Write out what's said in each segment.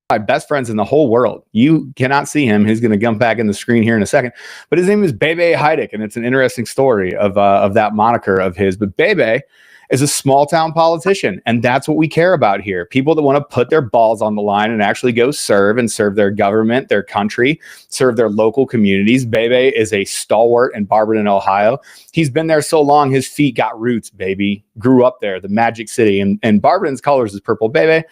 my best friends in the whole world. You cannot see him. He's going to jump back in the screen here in a second. But his name is Bebe Heitic, and it's an interesting story of that moniker of his. But Bebe is a small town politician, and that's what we care about here. People that want to put their balls on the line and actually go serve their government, their country, serve their local communities. Bebe is a stalwart in Barberton, Ohio. He's been there so long, his feet got roots, baby. Grew up there, the Magic City, and Barberton's colors is purple. Bebe,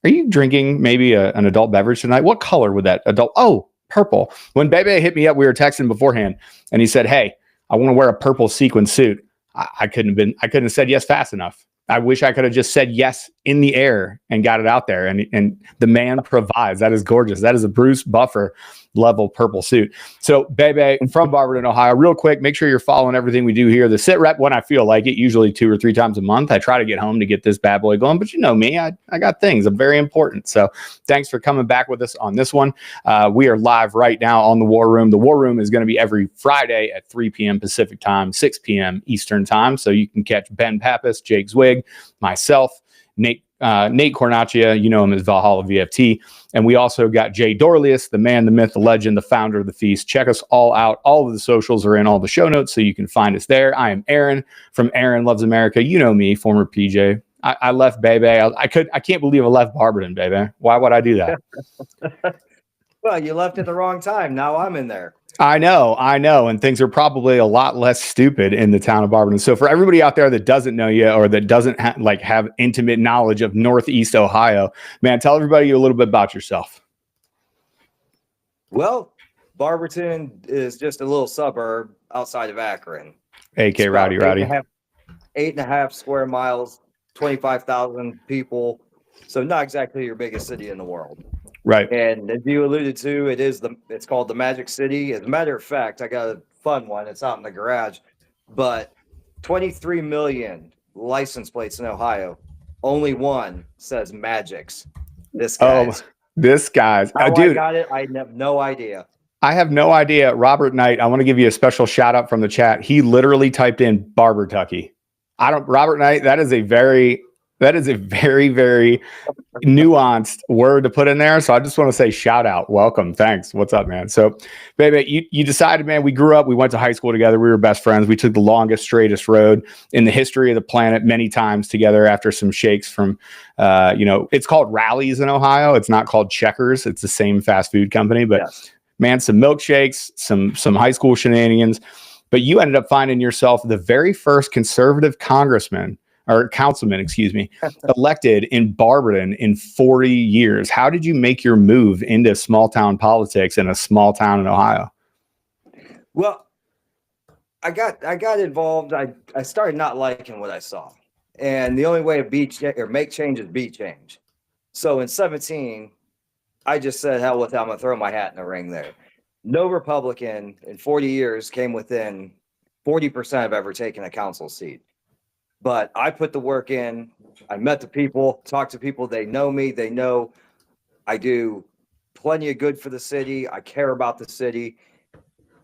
are you drinking maybe an adult beverage tonight? What color would that adult? Oh, purple. When Bebe hit me up, we were texting beforehand, and he said, "Hey, I want to wear a purple sequin suit." I couldn't have said yes fast enough. I wish I could have just said yes in the air and got it out there. And the man provides. That is gorgeous. That is a Bruce Buffer level purple suit. So Bebe from Barberton, Ohio, real quick, make sure you're following everything we do here. The sit rep when I feel like it, usually 2 or 3 times a month. I try to get home to get this bad boy going, but you know me, I got things. I'm very important. So thanks for coming back with us on this one. We are live right now on the War Room. The War Room is going to be every Friday at 3 p.m. Pacific time, 6 p.m. Eastern time. So you can catch Ben Pappas, Jake Zwig, myself, Nate Cornacchia, you know him as Valhalla VFT. And we also got Jay Dorlius, the man, the myth, the legend, the founder of the Feast. Check us all out. All of the socials are in all the show notes, so you can find us there. I am Aaron from Aaron Loves America. You know me, former PJ. I left Bebe. I can't believe I left Barberton, Bebe. Why would I do that? Well, you left at the wrong time. Now I'm in there. I know. And things are probably a lot less stupid in the town of Barberton. So for everybody out there that doesn't know you or that doesn't have intimate knowledge of Northeast Ohio, man, tell everybody a little bit about yourself. Well, Barberton is just a little suburb outside of Akron. AK Rowdy. 8.5 square miles, 25,000 people. So not exactly your biggest city in the world. Right. And as you alluded to, it's called the Magic City. As a matter of fact, I got a fun one. It's out in the garage, but 23 million license plates in Ohio. Only one says Magics. This guy's. How dude, I got it. I have no idea. I have no idea. Robert Knight, I want to give you a special shout out from the chat. He literally typed in Barbertucky. Robert Knight, that is a very, very nuanced word to put in there. So I just want to say shout out. Welcome. Thanks. What's up, man? So, baby, you decided, man, we grew up. We went to high school together. We were best friends. We took the longest, straightest road in the history of the planet many times together after some shakes from, it's called Rallies in Ohio. It's not called Checkers. It's the same fast food company. But, yes, man, some milkshakes, some high school shenanigans. But you ended up finding yourself the very first conservative councilman, elected in Barberton in 40 years. How did you make your move into small town politics in a small town in Ohio? Well, I got involved. I started not liking what I saw. And the only way to make change is be change. So in 17, I just said, hell with it, I'm going to throw my hat in the ring there. No Republican in 40 years came within 40% of ever taking a council seat. But I put the work in. I met the people, talked to people. They know me. They know I do plenty of good for the city. I care about the city.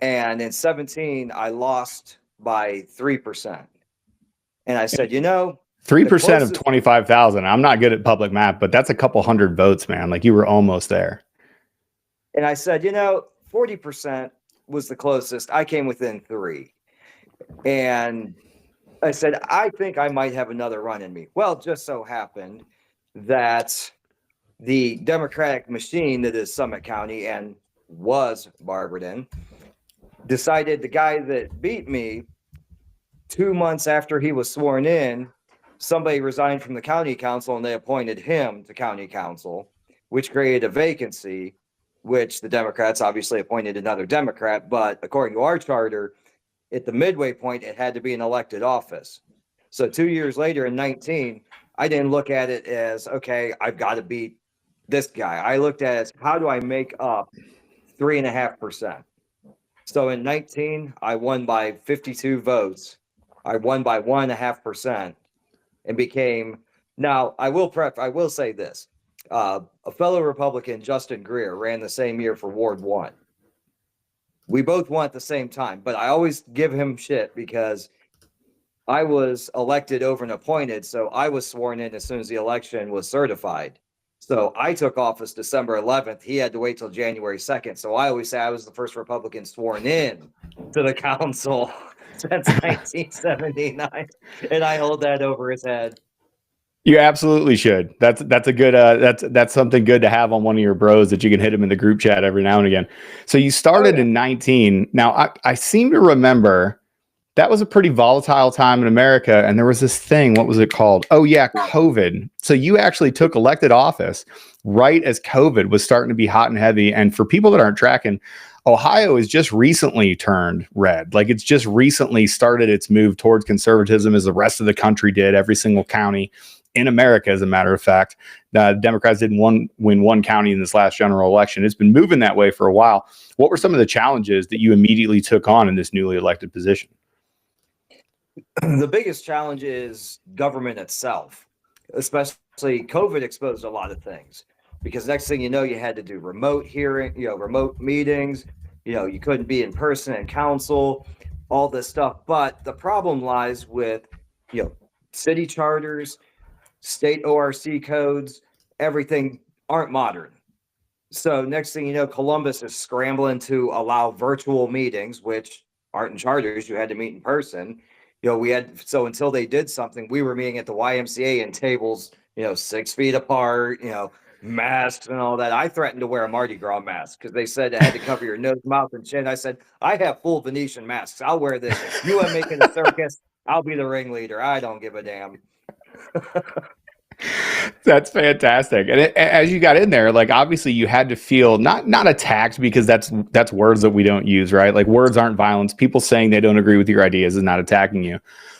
And in 17, I lost by 3%. And I said, 3% of 25,000. I'm not good at public math, but that's a couple hundred votes, man. Like you were almost there. And I said, 40% was the closest. I came within 3. And I said, I think I might have another run in me. Well, it just so happened that the Democratic machine that is Summit County and was Barberton decided the guy that beat me 2 months after he was sworn in, somebody resigned from the county council and they appointed him to county council, which created a vacancy, which the Democrats obviously appointed another Democrat. But according to our charter, at the midway point, it had to be an elected office. So 2 years later in 19, I didn't look at it as, okay, I've got to beat this guy. I looked at it as, how do I make up 3.5%? So in 19, I won by 52 votes. I won by 1.5% and became, now I will say this. A fellow Republican, Justin Greer, ran the same year for Ward 1. We both won at the same time, but I always give him shit because I was elected over and appointed, so I was sworn in as soon as the election was certified. So I took office December 11th. He had to wait till January 2nd. So I always say I was the first Republican sworn in to the council since 1979, and I hold that over his head. You absolutely should. That's a good that's something good to have on one of your bros that you can hit him in the group chat every now and again. So you started in 19. Now I seem to remember that was a pretty volatile time in America, and there was this thing. What was it called? Oh yeah, COVID. So you actually took elected office right as COVID was starting to be hot and heavy. And for people that aren't tracking, Ohio has just recently turned red. Like it's just recently started its move towards conservatism, as the rest of the country did. Every single county in America, as a matter of fact, Democrats didn't win one county in this last general election. It's been moving that way for a while. What were some of the challenges that you immediately took on in this newly elected position? The biggest challenge is government itself, especially COVID exposed a lot of things, because next thing you know, you had to do remote remote meetings, you couldn't be in person in council, all this stuff. But the problem lies with, city charters, state ORC codes, everything aren't modern. So next thing you know, Columbus is scrambling to allow virtual meetings, which aren't in charters. You had to meet in person. So until they did something, we were meeting at the YMCA in tables, 6 feet apart, masks and all that. I threatened to wear a Mardi Gras mask because they said it had to cover your nose, mouth, and chin. I said, I have full Venetian masks. I'll wear this. If you are making a circus, I'll be the ringleader. I don't give a damn. That's fantastic. And as you got in there, like obviously you had to feel not attacked, because that's words that we don't use, right? Like words aren't violence. People saying they don't agree with your ideas is not attacking you.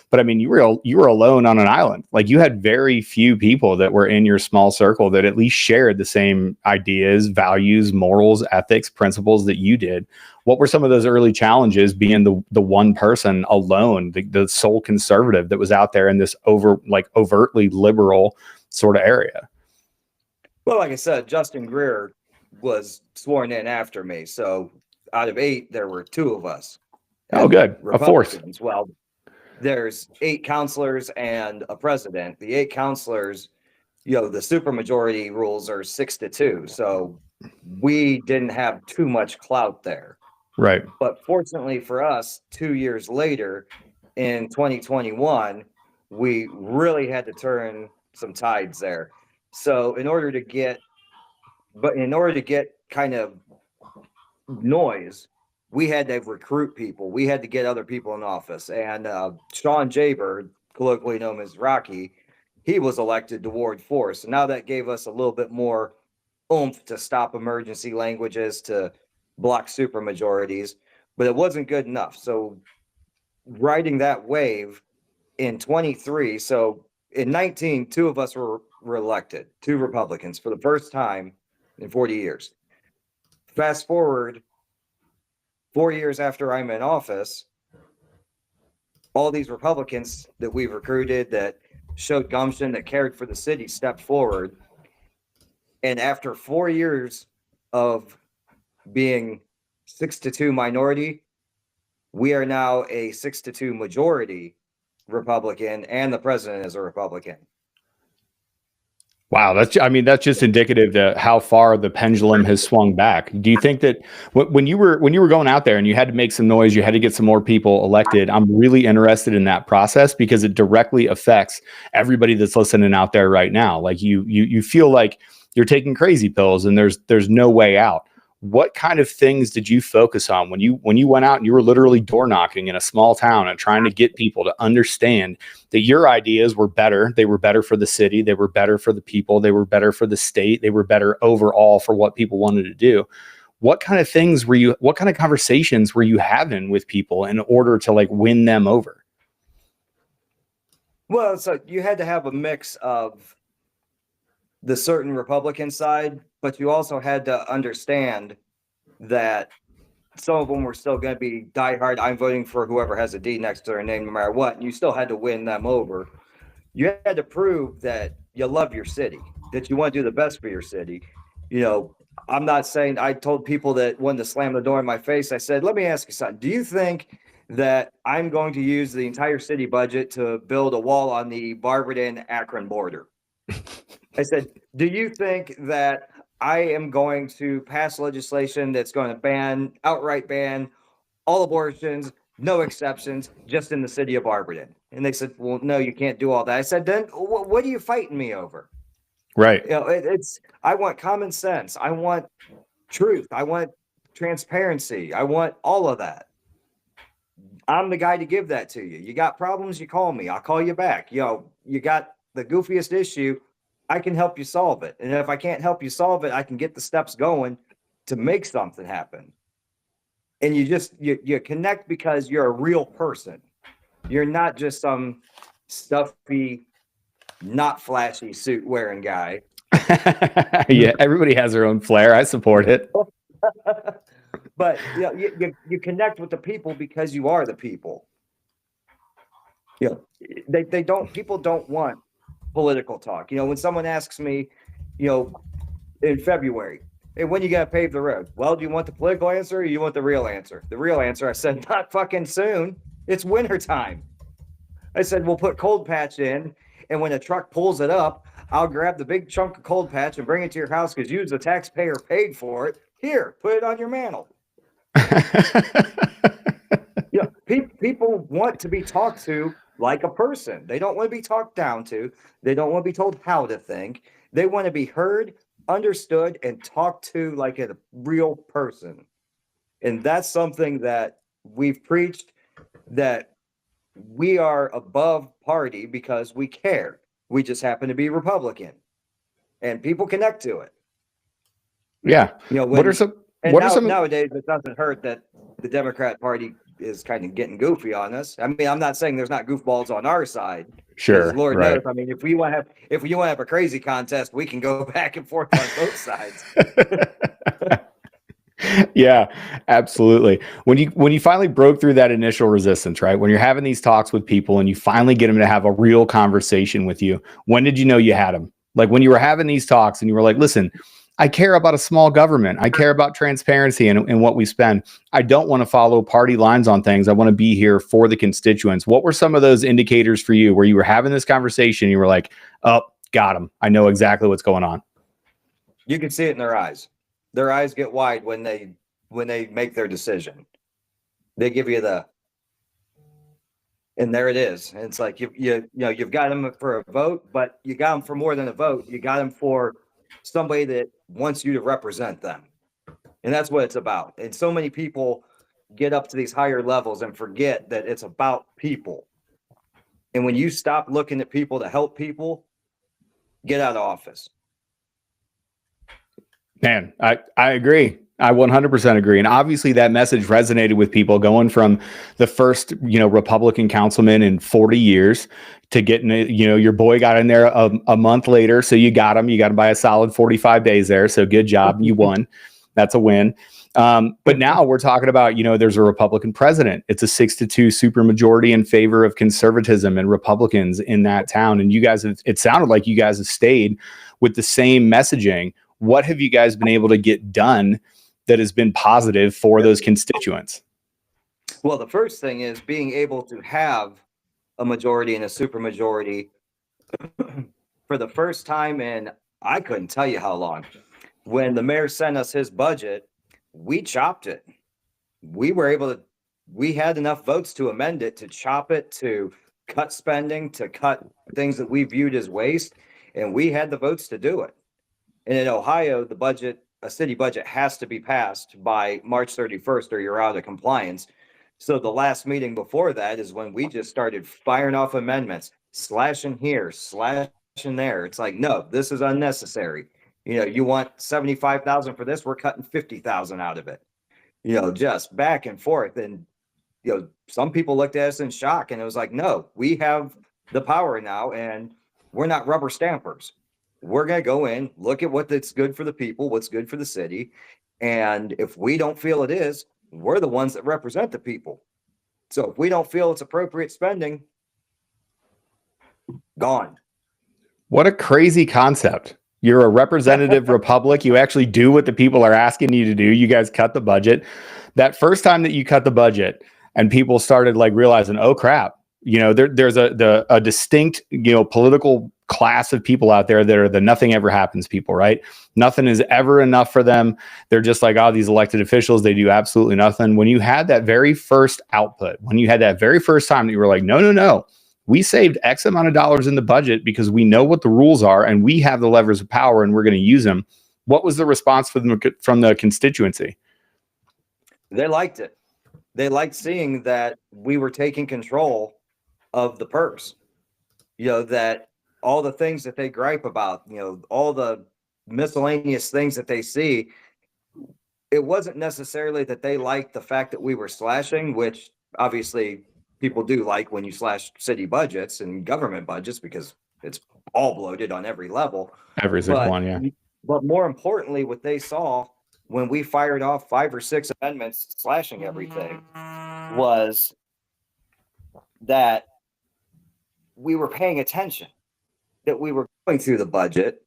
But I mean, you were alone on an island. Like you had very few people that were in your small circle that at least shared the same ideas, values, morals, ethics, principles that you did. What were some of those early challenges being the one person alone, the sole conservative that was out there in this overtly liberal sort of area? Well, like I said, Justin Greer was sworn in after me. So out of 8, there were 2 of us. Oh, good. A fourth. Well, there's 8 counselors and a president. The 8 counselors, the supermajority rules are 6-2. So we didn't have too much clout there. Right. But fortunately for us, 2 years later in 2021, we really had to turn some tides there. So in order to get kind of noise, we had to recruit people. We had to get other people in office. And Sean Jaber, colloquially known as Rocky, he was elected to Ward 4. So now that gave us a little bit more oomph to stop emergency languages, to block supermajorities, but it wasn't good enough. So riding that wave in 23, so in 19, 2 of us were elected, 2 Republicans for the first time in 40 years. Fast forward 4 years after I'm in office, all these Republicans that we've recruited, that showed gumption, that cared for the city, stepped forward. And after 4 years of being 6-2 minority, we are now a 6-2 majority Republican, and the president is a Republican. Wow, that's just indicative to how far the pendulum has swung back. Do you think that when you were going out there and you had to make some noise, you had to get some more people elected? I'm really interested in that process because it directly affects everybody that's listening out there right now. Like you feel like you're taking crazy pills and there's no way out. What kind of things did you focus on when you went out and you were literally door knocking in a small town and trying to get people to understand that your ideas were better? They were better for the city. They were better for the people. They were better for the state. They were better overall for what people wanted to do. What kind of conversations were you having with people in order to win them over? Well, so you had to have a mix of the certain Republican side, but you also had to understand that some of them were still going to be diehard. I'm voting for whoever has a D next to their name, no matter what. And you still had to win them over. You had to prove that you love your city, that you want to do the best for your city. I'm not saying, I told people that wanted to slam the door in my face, I said, let me ask you something. Do you think that I'm going to use the entire city budget to build a wall on the Barberton-Akron border? I said, do you think that I am going to pass legislation that's going to outright ban all abortions, no exceptions, just in the city of Barberton? And they said, well, no, you can't do all that. I said, then what are you fighting me over? Right. You know, I want common sense. I want truth. I want transparency. I want all of that. I'm the guy to give that to you. You got problems, you call me. I'll call you back. You know, you got the goofiest issue, I can help you solve it. And if I can't help you solve it, I can get the steps going to make something happen. And you connect because you're a real person. You're not just some stuffy, not flashy suit wearing guy. Yeah, everybody has their own flair. I support it. But you know, you connect with the people because you are the people. You know, people don't want political talk. You know, when someone asks me, you know, in February, hey, when you gotta pave the road? Well, do you want the political answer or you want the real answer? The real answer, I said, not fucking soon. It's winter time. I said, we'll put cold patch in, and when a truck pulls it up, I'll grab the big chunk of cold patch and bring it to your house because you, as a taxpayer, paid for it. Here, put it on your mantle. Yeah, people want to be talked to like a person. They don't want to be talked down to. They don't want to be told how to think. They want to be heard, understood, and talked to like a real person. And that's something that we've preached, that we are above party because we care. We just happen to be Republican, and people connect to it. Yeah. You know, What are some nowadays it doesn't hurt that the Democrat Party is kind of getting goofy on us. I mean, I'm not saying there's not goofballs on our side. Sure, Lord right. knows. I mean, if you want to have a crazy contest, we can go back and forth on both sides. Yeah, absolutely. When you finally broke through that initial resistance, right? When you're having these talks with people and you finally get them to have a real conversation with you, when did you know you had them? Like when you were having these talks and you were like, listen, I care about a small government. I care about transparency and what we spend. I don't want to follow party lines on things. I want to be here for the constituents. What were some of those indicators for you where you were having this conversation? You were like, oh, got them. I know exactly what's going on. You can see it in their eyes. Their eyes get wide when they make their decision. They give you and there it is. And it's like you know you've got them for a vote, but you got them for more than a vote. You got them for somebody that wants you to represent them. And that's what it's about. And so many people get up to these higher levels and forget that it's about people. And when you stop looking at people to help people, get out of office. Man, I agree. I 100% agree. And obviously that message resonated with people going from the first, Republican councilman in 40 years to getting, your boy got in there a month later. So you got him by a solid 45 days there. So good job. You won. That's a win. But now we're talking about, there's a Republican president. It's a 6-2 supermajority in favor of conservatism and Republicans in that town. And it sounded like you guys have stayed with the same messaging. What have you guys been able to get done that has been positive for those constituents? Well, the first thing is being able to have a majority and a supermajority for the first time in, I couldn't tell you how long. When the mayor sent us his budget, we chopped it. We had enough votes to amend it, to chop it, to cut spending, to cut things that we viewed as waste. And we had the votes to do it. And in Ohio, a city budget has to be passed by March 31st or you're out of compliance. So the last meeting before that is when we just started firing off amendments, slashing here, slashing there. It's like, no, this is unnecessary. You want 75,000 for this, we're cutting 50,000 out of it. Just back and forth. And, some people looked at us in shock and it was like, no, we have the power now and we're not rubber stampers. We're going to go in, look at what's good for the people, what's good for the city. And if we don't feel it is, we're the ones that represent the people. So if we don't feel it's appropriate spending, gone. What a crazy concept. You're a representative republic. You actually do what the people are asking you to do. You guys cut the budget. That first time that you cut the budget and people started realizing, oh crap, You know, there's a distinct, you know, political class of people out there that are the nothing ever happens people, right? Nothing is ever enough for them. They're just like, oh, these elected officials, they do absolutely nothing. When you had that very first output, when you had that very first time that you were like, no, we saved X amount of dollars in the budget because we know what the rules are and we have the levers of power and we're going to use them. What was the response from the constituency? They liked it. They liked seeing that we were taking control of the purse. You know, that all the things that they gripe about, you know, all the miscellaneous things that they see, it wasn't necessarily that they liked the fact that we were slashing, which obviously people do like when you slash city budgets and government budgets because it's all bloated on every level. Every single one, yeah. But more importantly, what they saw when we fired off 5 or 6 amendments slashing everything was that we were paying attention, that we were going through the budget,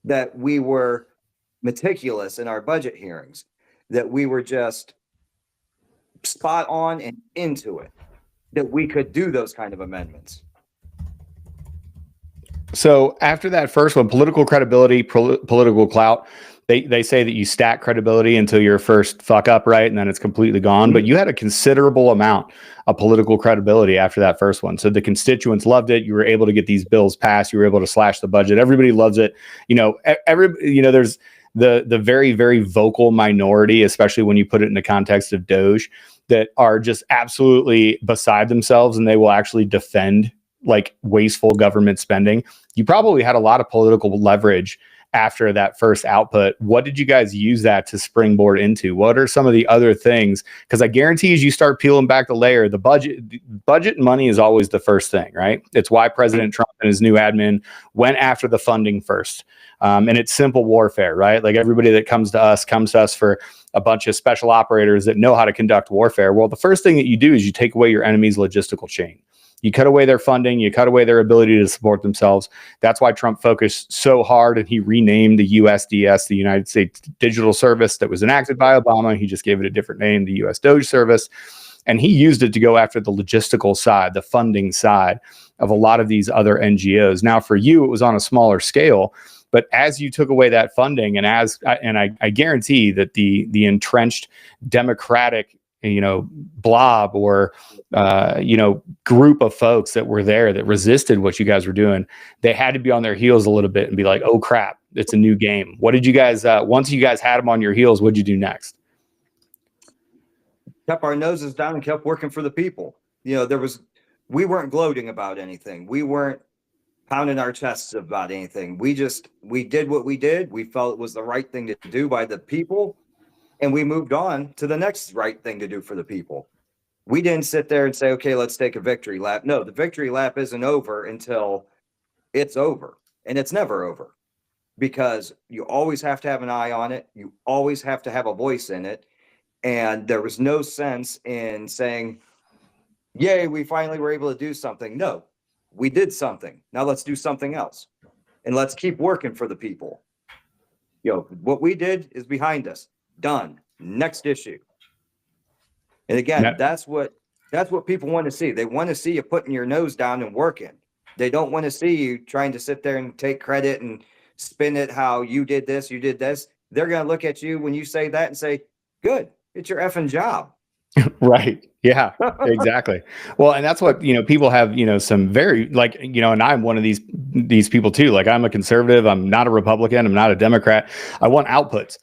that we were meticulous in our budget hearings, that we were just spot on and into it, that we could do those kind of amendments. So after that first one, political credibility, political clout, they say that you stack credibility until your first fuck up, right? And then it's completely gone. Mm-hmm. But you had a considerable amount of political credibility after that first one. So the constituents loved it. You were able to get these bills passed. You were able to slash the budget. Everybody loves it. You know, there's the very, very vocal minority, especially when you put it in the context of Doge, that are just absolutely beside themselves and they will actually defend like wasteful government spending. You probably had a lot of political leverage after that first output. What did you guys use that to springboard into? What are some of the other things? Because I guarantee as you start peeling back the layer, the budget money is always the first thing, right? It's why President Trump and his new admin went after the funding first. And it's simple warfare, right? Like everybody that comes to us for a bunch of special operators that know how to conduct warfare. Well, the first thing that you do is you take away your enemy's logistical chain. You cut away their funding, you cut away their ability to support themselves. That's why Trump focused so hard and he renamed the USDS, the United States Digital Service that was enacted by Obama. He just gave it a different name, the US Doge Service. And he used it to go after the logistical side, the funding side of a lot of these other NGOs. Now, for you, it was on a smaller scale. But as you took away that funding, and I guarantee that the entrenched Democratic, blob or, group of folks that were there that resisted what you guys were doing, they had to be on their heels a little bit and be like, oh crap, it's a new game. What did you guys, once you guys had them on your heels, what'd you do next? Kept our noses down and kept working for the people. We weren't gloating about anything. We weren't pounding our chests about anything. We did what we did. We felt it was the right thing to do by the people. And we moved on to the next right thing to do for the people. We didn't sit there and say, okay, let's take a victory lap. No, the victory lap isn't over until it's over. And it's never over because you always have to have an eye on it. You always have to have a voice in it. And there was no sense in saying, yay, we finally were able to do something. No, we did something. Now let's do something else. And let's keep working for the people. What we did is behind us. Done. Next issue. And again, that's what people want to see. They want to see you putting your nose down and working. They don't want to see you trying to sit there and take credit and spin it how you did this, you did this. They're going to look at you when you say that and say, good, it's your effing job. Right. Yeah, exactly. Well, and that's what, people have, some very and I'm one of these people too. Like I'm a conservative. I'm not a Republican. I'm not a Democrat. I want outputs.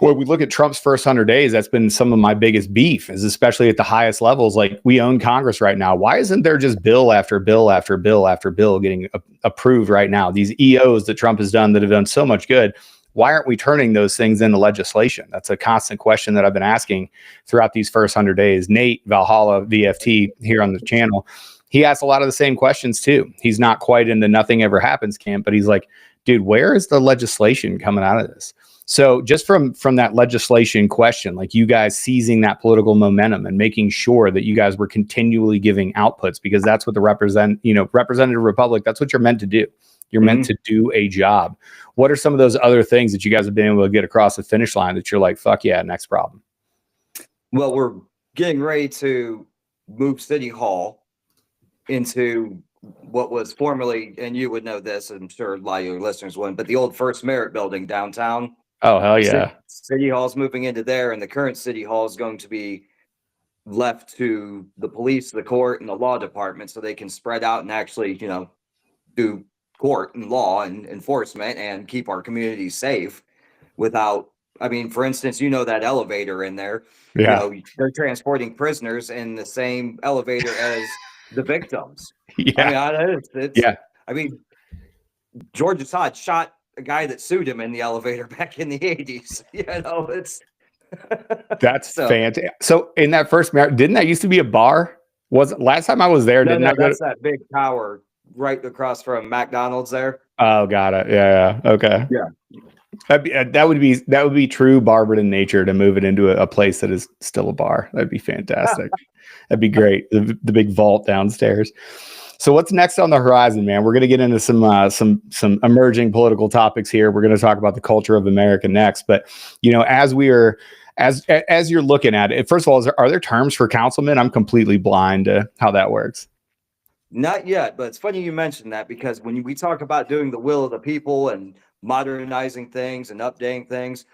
When we look at Trump's first 100 days, that's been some of my biggest beef, is especially at the highest levels. Like we own Congress right now. Why isn't there just bill after bill after bill after bill getting approved right now? These EOs that Trump has done that have done so much good. Why aren't we turning those things into legislation? That's a constant question that I've been asking throughout these first 100 days. Nate Valhalla, VFT, here on the channel, he asks a lot of the same questions too. He's not quite in the nothing ever happens camp, but he's like, dude, where is the legislation coming out of this? So just from that legislation question, like you guys seizing that political momentum and making sure that you guys were continually giving outputs, because that's what the representative republic, that's what you're meant to do. You're meant to do a job. What are some of those other things that you guys have been able to get across the finish line that you're like, fuck yeah, next problem? Well, we're getting ready to move City Hall into what was formerly, and you would know this, I'm sure a lot of your listeners wouldn't, but the old First Merit building downtown. Oh, hell yeah. City Hall's moving into there, and the current City Hall is going to be left to the police, the court, and the law department, so they can spread out and actually, do court and law and enforcement and keep our communities safe without, I mean, for instance, that elevator in there, Yeah. they're transporting prisoners in the same elevator as the victims. Yeah. I mean, George Assad shot a guy that sued him in the elevator back in the 80s. It's That's so fantastic. So in that first marriage, didn't that used to be a bar? Was last time I was there? no, Didn't I go that's that big tower right across from McDonald's there. Oh, got it. Yeah. Okay. Yeah. That would be true Barberton nature to move it into a place that is still a bar. That'd be fantastic. That'd be great. The big vault downstairs. So what's next on the horizon, man? We're going to get into some emerging political topics here. We're going to talk about the culture of America next. But as you're looking at it, first of all, are there terms for councilmen? I'm completely blind to how that works. Not yet, but it's funny you mentioned that, because when we talk about doing the will of the people and modernizing things and updating things,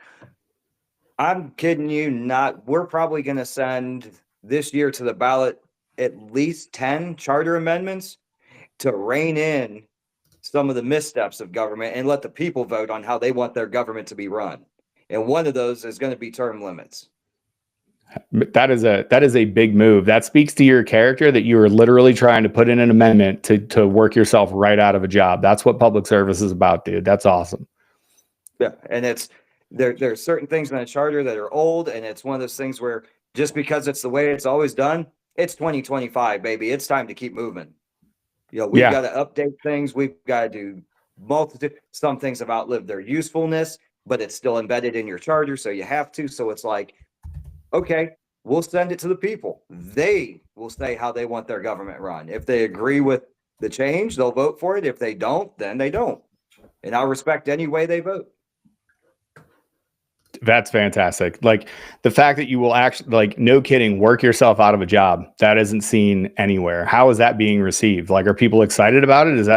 I'm kidding you not. We're probably going to send this year to the ballot at least 10 charter amendments to rein in some of the missteps of government and let the people vote on how they want their government to be run. And one of those is going to be term limits. That is a big move. That speaks to your character, that you are literally trying to put in an amendment to work yourself right out of a job. That's what public service is about, dude. That's awesome. Yeah, and there are certain things in the charter that are old, and it's one of those things where just because it's the way it's always done, it's 2025, baby. It's time to keep moving. We've got to update things. We've got to do some things have outlived their usefulness, but it's still embedded in your charter, so you have to. So it's like, okay, we'll send it to the people. They will say how they want their government run. If they agree with the change, they'll vote for it. If they don't, then they don't. And I'll respect any way they vote. That's fantastic. Like the fact that you will actually, like, no kidding, work yourself out of a job, that isn't seen anywhere. How is that being received? Like, are people excited about it?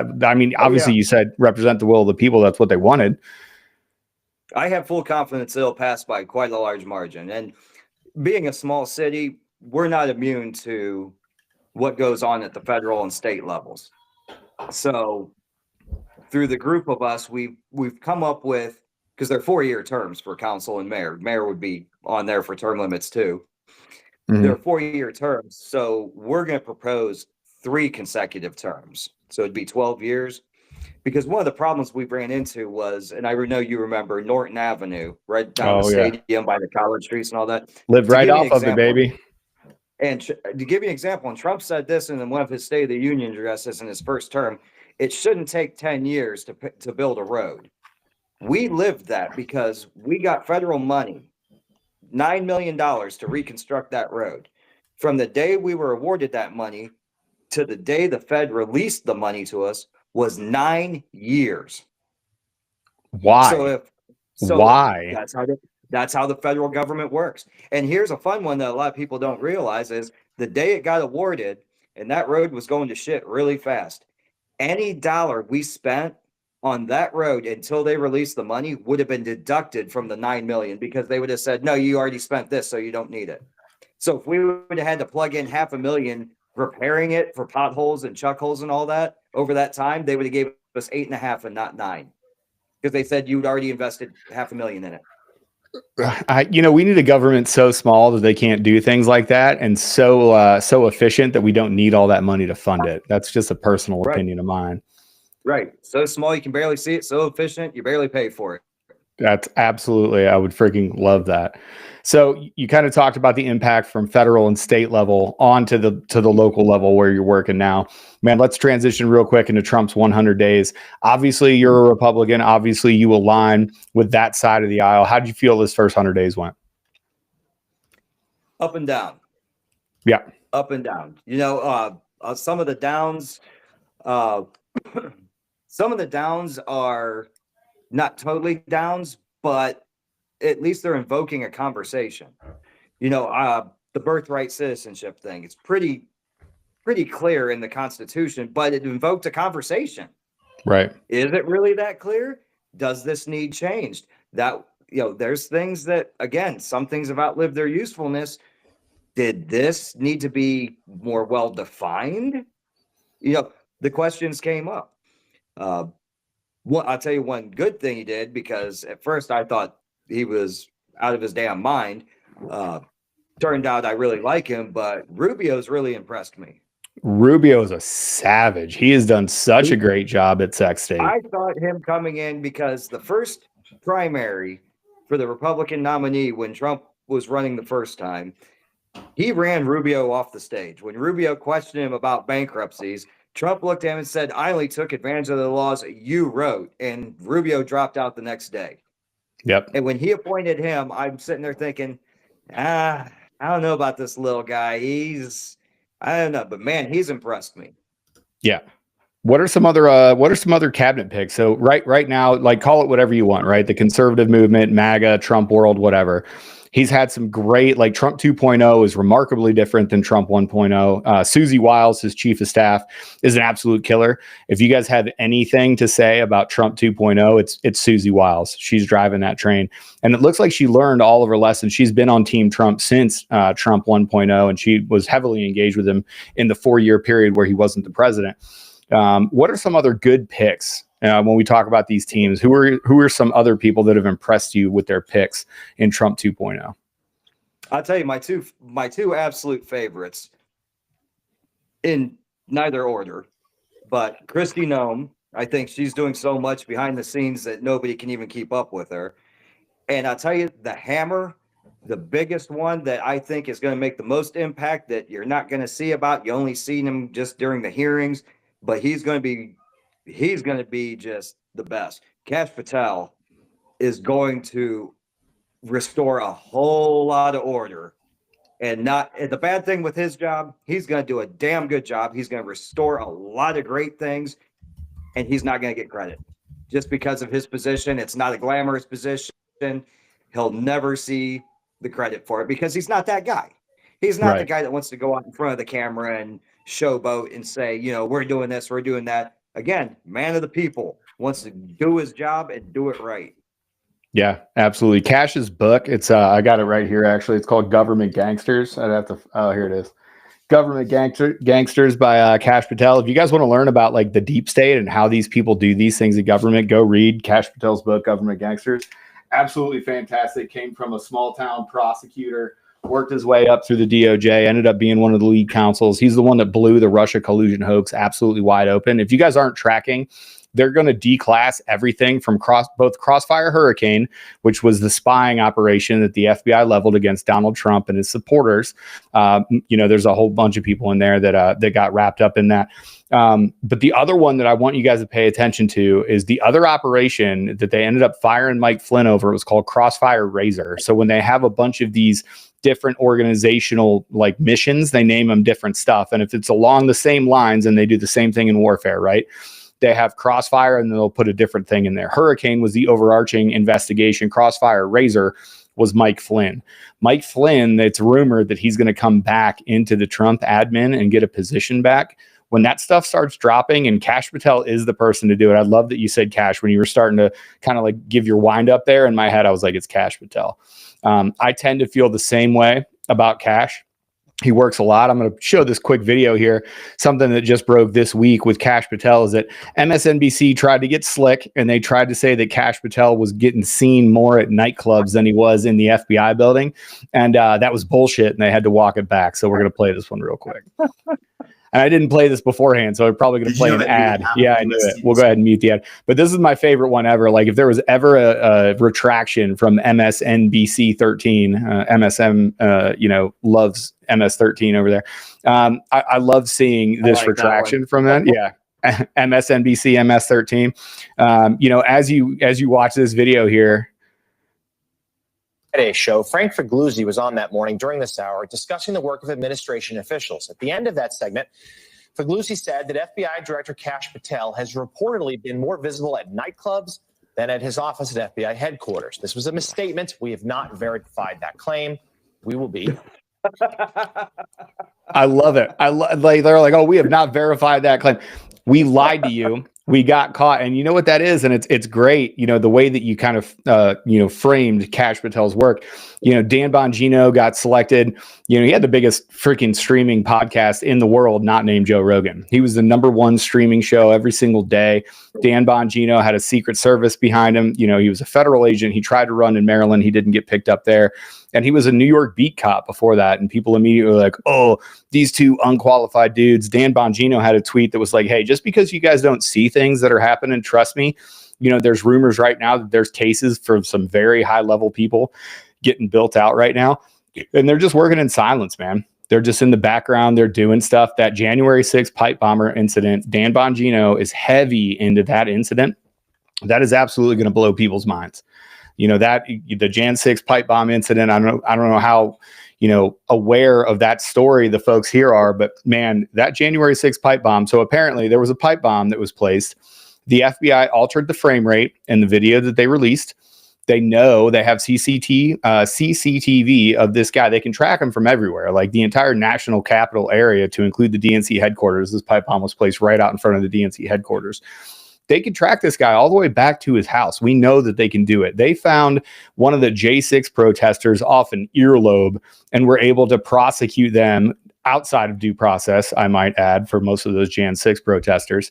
Obviously you said represent the will of the people. That's what they wanted. I have full confidence it'll pass by quite a large margin. And being a small city, we're not immune to what goes on at the federal and state levels. So through the group of us, we've come up with, because they're 4-year terms for council and mayor. Mayor would be on there for term limits too. Mm-hmm. They're 4-year terms. So we're going to propose 3 consecutive terms. So it'd be 12 years. Because one of the problems we ran into was, and I know you remember Norton Avenue, right down the stadium by the college streets and all that. Lived right off of it, baby. And to give you an example, and Trump said this in one of his State of the Union addresses in his first term, it shouldn't take 10 years to build a road. We lived that because we got federal money, $9 million to reconstruct that road. From the day we were awarded that money to the day the Fed released the money to us was 9 years. Why? Why? That's how the federal government works. And here's a fun one that a lot of people don't realize is the day it got awarded and that road was going to shit really fast, any dollar we spent on that road until they released the money would have been deducted from the 9 million, because they would have said, no, you already spent this, so you don't need it. So if we would have had to plug in $500,000 repairing it for potholes and chuck holes and all that over that time, they would have gave us 8.5 and not 9, because they said you'd already invested $500,000 in it. We need a government so small that they can't do things like that, and so efficient that we don't need all that money to fund it. That's just a personal opinion of mine. Right. So small you can barely see it. So efficient you barely pay for it. That's absolutely, I would freaking love that. So you kind of talked about the impact from federal and state level on to the local level where you're working now. Man, let's transition real quick into Trump's 100 days. Obviously, you're a Republican. Obviously, you align with that side of the aisle. How did you feel this first 100 days went? Up and down. Yeah. Up and down. Some of the downs, some of the downs are not totally downs, but at least they're invoking a conversation. the birthright citizenship thing. It's pretty clear in the Constitution, but it invoked a conversation. Right. Is it really that clear? Does this need changed? That, there's things that, again, some things have outlived their usefulness. Did this need to be more well defined? The questions came up. I'll tell you one good thing he did, because at first I thought he was out of his damn mind. Turned out I really like him, but Rubio's really impressed me. Rubio is a savage. He has done such a great job at Sac State. I thought him coming in because the first primary for the Republican nominee, when Trump was running the first time, he ran Rubio off the stage. When Rubio questioned him about bankruptcies, Trump looked at him and said, "I only took advantage of the laws you wrote." And Rubio dropped out the next day. Yep. And when he appointed him, I'm sitting there thinking, I don't know about this little guy. I don't know, but man, he's impressed me. Yeah. What are some other cabinet picks? So right now, like, call it whatever you want, right? The conservative movement, MAGA, Trump world, whatever. He's had some great, like Trump 2.0 is remarkably different than Trump 1.0. Susie Wiles, his chief of staff, is an absolute killer. If you guys have anything to say about Trump 2.0, it's Susie Wiles. She's driving that train. And it looks like she learned all of her lessons. She's been on Team Trump since Trump 1.0, and she was heavily engaged with him in the 4-year period where he wasn't the president. What are some other good picks when we talk about these teams? Who are some other people that have impressed you with their picks in Trump 2.0? I'll tell you my two absolute favorites, in neither order, but Kristi Noem. I think she's doing so much behind the scenes that nobody can even keep up with her. And I'll tell you, the hammer, the biggest one that I think is going to make the most impact that you're not going to see about. You only see him just during the hearings. But he's going to be just the best. Kash Patel is going to restore a whole lot of order, and the bad thing with his job, he's going to do a damn good job. He's going to restore a lot of great things, and he's not going to get credit just because of his position. It's not a glamorous position. He'll never see the credit for it because he's not that guy. He's not the guy that wants to go out in front of the camera and showboat and say, we're doing this, we're doing that. Again, man of the people, wants to do his job and do it right. Yeah, absolutely. Cash's book, it's I got it right here, actually. It's called Government Gangsters. Here it is. Government Gangsters by Kash Patel. If you guys want to learn about like the deep state and how these people do these things in government, go read Kash Patel's book, Government Gangsters. Absolutely fantastic. Came from a small town prosecutor, worked his way up through the DOJ, ended up being one of the lead counsels. He's the one that blew the Russia collusion hoax absolutely wide open. If you guys aren't tracking, they're going to declass everything from both Crossfire Hurricane, which was the spying operation that the FBI leveled against Donald Trump and his supporters. There's a whole bunch of people in there that got wrapped up in that. But the other one that I want you guys to pay attention to is the other operation that they ended up firing Mike Flynn over. It was called Crossfire Razor. So when they have a bunch of these different organizational like missions, they name them different stuff. And if it's along the same lines and they do the same thing in warfare, right? They have Crossfire and they'll put a different thing in there. Hurricane was the overarching investigation. Crossfire Razor was Mike Flynn. Mike Flynn, it's rumored that he's going to come back into the Trump admin and get a position back. When that stuff starts dropping, and Kash Patel is the person to do it. I love that you said Kash when you were starting to kind of like give your wind up there. In my head, I was like, it's Kash Patel. I tend to feel the same way about Kash. He works a lot. I'm going to show this quick video here. Something that just broke this week with Kash Patel is that MSNBC tried to get slick, and they tried to say that Kash Patel was getting seen more at nightclubs than he was in the FBI building. And that was bullshit, and they had to walk it back. So we're going to play this one real quick. And I didn't play this beforehand, so I'm probably going to play an ad. Yeah, I knew it. We'll go ahead and mute the ad. But this is my favorite one ever. Like, if there was ever a retraction from MSNBC 13, MSM, loves MS 13 over there. I love seeing this retraction from that. Yeah. MSNBC, MS 13. As you watch this video here, Today's show, Frank Figliuzzi was on that morning during this hour discussing the work of administration officials. At the end of that segment, Figliuzzi said that FBI Director Kash Patel has reportedly been more visible at nightclubs than at his office at FBI headquarters. This was a misstatement. We have not verified that claim. We will be I love it. Like they're like, oh, we have not verified that claim. We lied to you. We got caught, and you know what that is, and it's great. You know the way that you kind of framed Kash Patel's work. You know, Dan Bongino got selected. You know, he had the biggest freaking streaming podcast in the world, not named Joe Rogan. He was the #1 streaming show every single day. Dan Bongino had a Secret Service behind him. You know, he was a federal agent. He tried to run in Maryland. He didn't get picked up there. And he was a New York beat cop before that. And people immediately were like, oh, these two unqualified dudes. Dan Bongino had a tweet that was like, hey, just because you guys don't see things that are happening, trust me, you know, there's rumors right now that there's cases for some very high level people getting built out right now. And they're just working in silence, man. They're just in the background. They're doing stuff. That January 6th pipe bomber incident, Dan Bongino is heavy into that incident. That is absolutely going to blow people's minds. You know, that the Jan 6 pipe bomb incident, I don't know how, you know, aware of that story the folks here are, but man, that January 6 pipe bomb. So apparently there was a pipe bomb that was placed. The FBI altered the frame rate in the video that they released. They know they have CCTV of this guy. They can track him from everywhere, like the entire national capital area to include the DNC headquarters. This pipe bomb was placed right out in front of the DNC headquarters. They can track this guy all the way back to his house. We know that they can do it. They found one of the J6 protesters off an earlobe and were able to prosecute them outside of due process, I might add, for most of those Jan 6 protesters.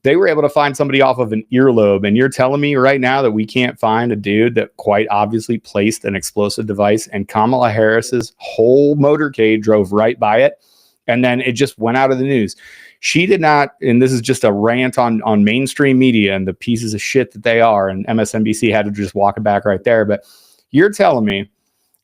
They were able to find somebody off of an earlobe. And you're telling me right now that we can't find a dude that quite obviously placed an explosive device, and Kamala Harris's whole motorcade drove right by it. And then it just went out of the news. She did not, and this is just a rant on mainstream media and the pieces of shit that they are, and MSNBC had to just walk it back right there. But you're telling me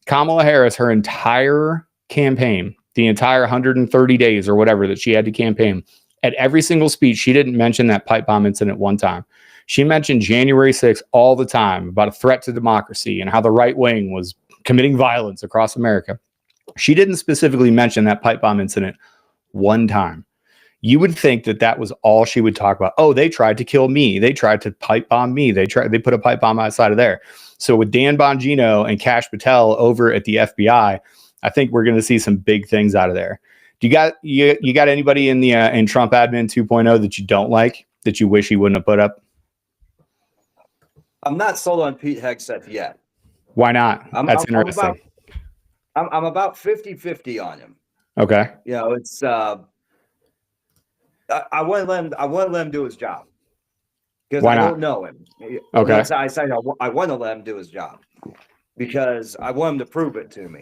Kamala Harris, her entire campaign, the entire 130 days or whatever that she had to campaign, at every single speech, she didn't mention that pipe bomb incident one time. She mentioned January 6th all the time about a threat to democracy and how the right wing was committing violence across America. She didn't specifically mention that pipe bomb incident one time. You would think that that was all she would talk about. Oh, they tried to kill me. They tried to pipe bomb me. They put a pipe bomb outside of there. So with Dan Bongino and Kash Patel over at the FBI, I think we're going to see some big things out of there. Do you got anybody in the in Trump admin 2.0 that you don't like, that you wish he wouldn't have put up? I'm not sold on Pete Hegseth yet. Why not? That's interesting. I'm about 50-50 on him. Okay. You know, it's I want to let him do his job, because I don't know him. Okay. I want to let him do his job because I want him to prove it to me.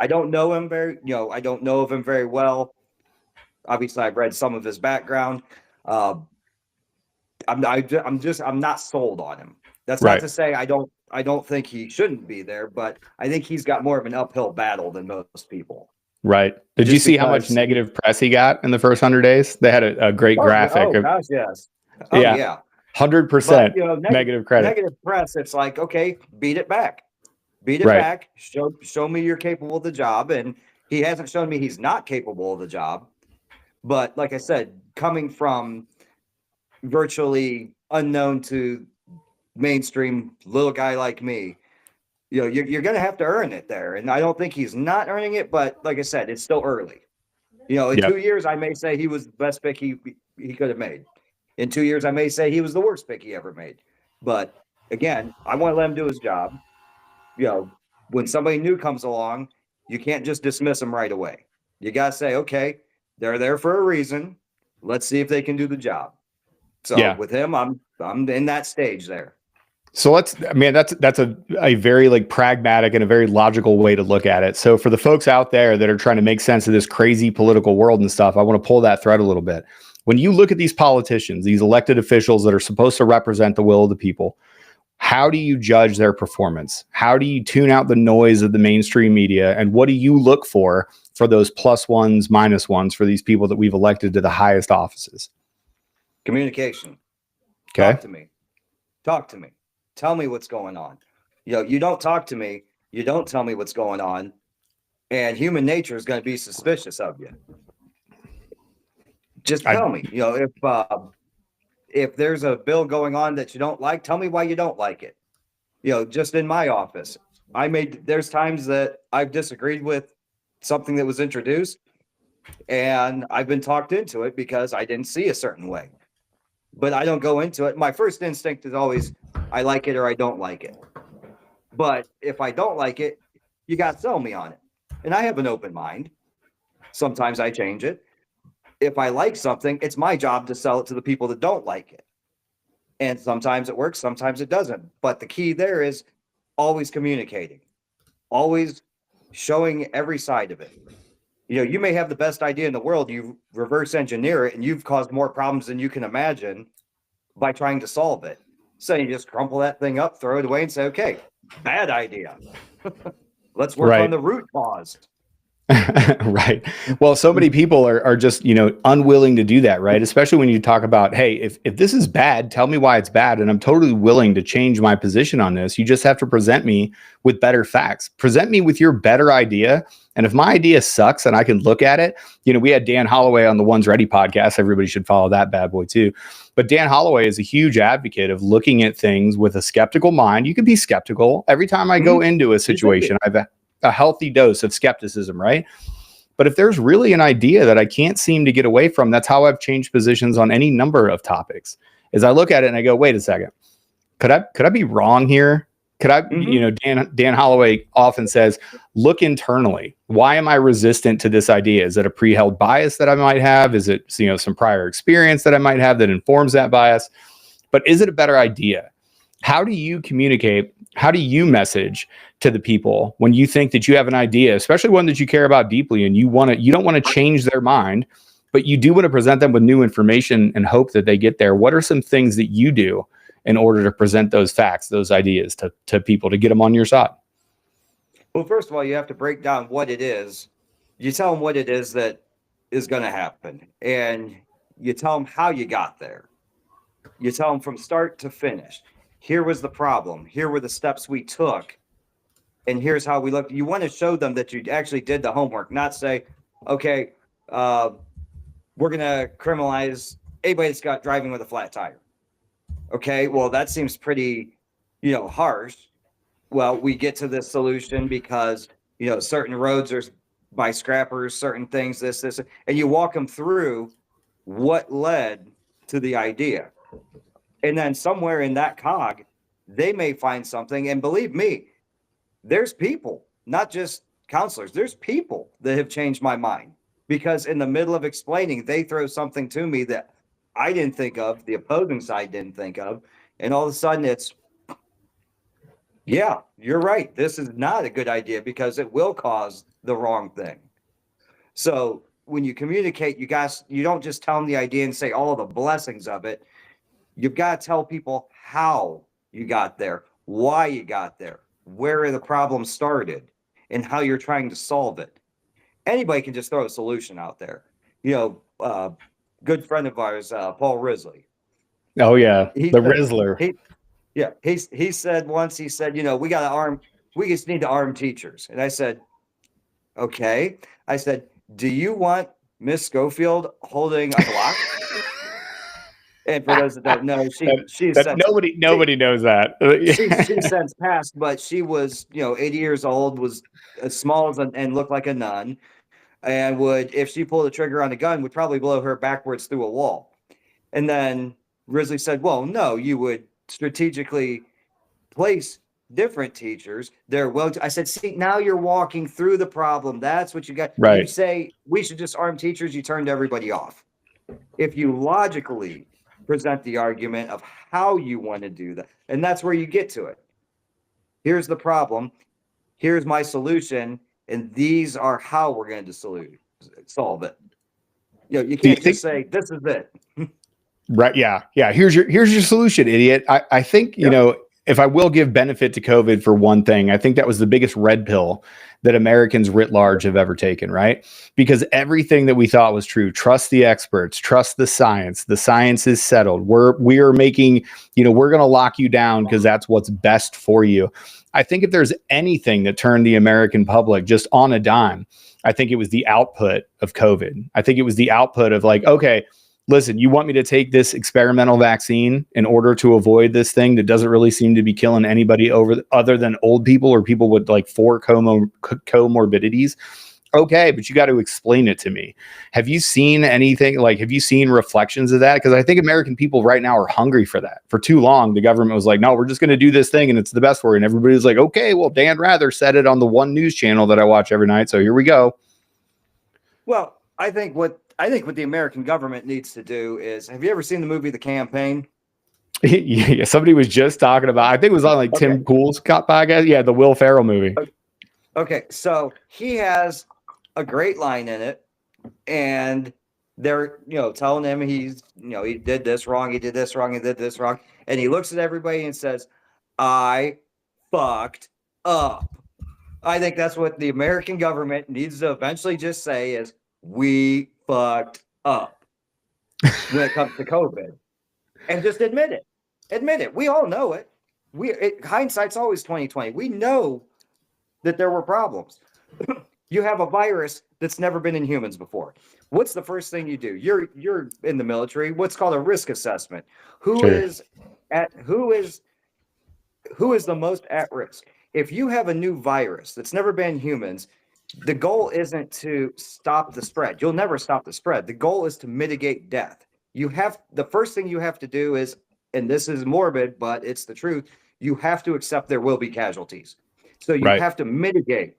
I don't know him I don't know of him very well. Obviously, I've read some of his background. I'm not sold on him. That's not to say I don't think he shouldn't be there, but I think he's got more of an uphill battle than most people. Right. Did you see how much negative press he got in the first 100 days? They had a great graphic. Oh, gosh, yes. Oh, yeah. 100% negative credit. Negative press, it's like, okay, beat it back. Beat it back. Show me you're capable of the job. And he hasn't shown me he's not capable of the job. But like I said, coming from virtually unknown to mainstream little guy like me, you're going to have to earn it there. And I don't think he's not earning it, but like I said, it's still early. In 2 years, I may say he was the best pick he could have made. In 2 years, I may say he was the worst pick he ever made. But again, I want to let him do his job. When somebody new comes along, you can't just dismiss them right away. You got to say, okay, they're there for a reason. Let's see if they can do the job. So with him, I'm in that stage there. So that's a very like pragmatic and a very logical way to look at it. So for the folks out there that are trying to make sense of this crazy political world and stuff, I want to pull that thread a little bit. When you look at these politicians, these elected officials that are supposed to represent the will of the people, how do you judge their performance? How do you tune out the noise of the mainstream media? And what do you look for those plus ones, minus ones for these people that we've elected to the highest offices? Communication. Okay. Talk to me. Tell me what's going on. You don't talk to me. You don't tell me what's going on. And human nature is going to be suspicious of you. Just tell me, if there's a bill going on that you don't like, tell me why you don't like it. Just in my office, there's times that I've disagreed with something that was introduced, and I've been talked into it because I didn't see a certain way. But I don't go into it. My first instinct is always, I like it or I don't like it. But if I don't like it, you got to sell me on it. And I have an open mind. Sometimes I change it. If I like something, it's my job to sell it to the people that don't like it. And sometimes it works, sometimes it doesn't. But the key there is always communicating, always showing every side of it. You know, you may have the best idea in the world, you reverse engineer it, and you've caused more problems than you can imagine by trying to solve it. So you just crumple that thing up, throw it away, and say, okay, bad idea. Let's work on the root cause. Right. Well, so many people are just, unwilling to do that, right? Especially when you talk about, hey, if this is bad, tell me why it's bad. And I'm totally willing to change my position on this. You just have to present me with better facts. Present me with your better idea. And if my idea sucks and I can look at it, we had Dan Holloway on the One's Ready podcast. Everybody should follow that bad boy too. But Dan Holloway is a huge advocate of looking at things with a skeptical mind. You can be skeptical. Every time I go into a situation, I've a healthy dose of skepticism, right? But if there's really an idea that I can't seem to get away from, that's how I've changed positions on any number of topics. Is I look at it and I go, wait a second, could I be wrong here? Could I, Dan Holloway often says, look internally. Why am I resistant to this idea? Is it a pre-held bias that I might have? Is it, some prior experience that I might have that informs that bias? But is it a better idea? How do you communicate? How do you message to the people when you think that you have an idea, especially one that you care about deeply, and you don't want to change their mind, but you do want to present them with new information and hope that they get there? What are some things that you do in order to present those facts, those ideas to people to get them on your side? Well, first of all, you have to break down what it is. You tell them what it is that is going to happen, and you tell them how you got there. You tell them from start to finish. Here was the problem. Here were the steps we took. And here's how we looked. You want to show them that you actually did the homework, not say, okay, we're going to criminalize anybody that's got driving with a flat tire. Okay, well, that seems pretty, harsh. Well, we get to this solution because, certain roads are by scrappers, certain things, this, and you walk them through what led to the idea. And then somewhere in that cog, they may find something. And believe me, there's people, not just counselors, there's people that have changed my mind, because in the middle of explaining, they throw something to me that I didn't think of, the opposing side didn't think of. And all of a sudden it's, yeah, you're right. This is not a good idea because it will cause the wrong thing. So when you communicate, you don't just tell them the idea and say all of the blessings of it. You've got to tell people how you got there, why you got there, where the problem started, and how you're trying to solve it. Anybody can just throw a solution out there. Good friend of ours, Paul Risley. Oh yeah, the Rizzler. He said once, we just need to arm teachers. And I said, okay. I said, do you want Miss Schofield holding a block? And for those that don't know, nobody knows that. She's since passed, but she was, 80 years old, was as small as and looked like a nun, and if she pulled the trigger on a gun, would probably blow her backwards through a wall. And then Risley said, well, no, you would strategically place different teachers. I said, see, now you're walking through the problem. That's what you got. Right. You say we should just arm teachers, you turned everybody off. If you logically present the argument of how you want to do that, and that's where you get to it. Here's the problem. Here's my solution, and these are how we're going to solve it. You can't just say this is it. Right? Yeah. Here's your solution, idiot. I think if I will give benefit to COVID for one thing, I think that was the biggest red pill that Americans writ large have ever taken, right? Because everything that we thought was true, trust the experts, trust the science is settled. We are making, we're going to lock you down because that's what's best for you. I think if there's anything that turned the American public just on a dime, I think it was the output of COVID. I think it was the output of like, okay, listen, you want me to take this experimental vaccine in order to avoid this thing that doesn't really seem to be killing anybody other than old people or people with like 4 comorbidities. Okay, but you got to explain it to me. Have you seen anything have you seen reflections of that? Because I think American people right now are hungry for that. For too long, the government was like, no, we're just going to do this thing and it's the best for you. And everybody's like, okay, well, Dan Rather said it on the one news channel that I watch every night. So here we go. Well, I think what the American government needs to do is, have you ever seen the movie The Campaign? Yeah, somebody was just talking about, I think it was on like Tim Pool's podcast. Yeah, the Will Ferrell movie. Okay, so he has a great line in it, and they're telling him he's he did this wrong, he did this wrong, he did this wrong, and he looks at everybody and says, "I fucked up." I think that's what the American government needs to eventually just say is, "We fucked up" when it comes to COVID, and just admit it. Admit it. We all know it. Hindsight's always 20/20. We know that there were problems. You have a virus that's never been in humans before. What's the first thing you do? You're in the military. What's called a risk assessment. Who is the most at risk? If you have a new virus that's never been in humans, the goal isn't to stop the spread. You'll never stop the spread. The goal is to mitigate death. The first thing you have to do is, and this is morbid, but it's the truth, you have to accept there will be casualties. So you have to mitigate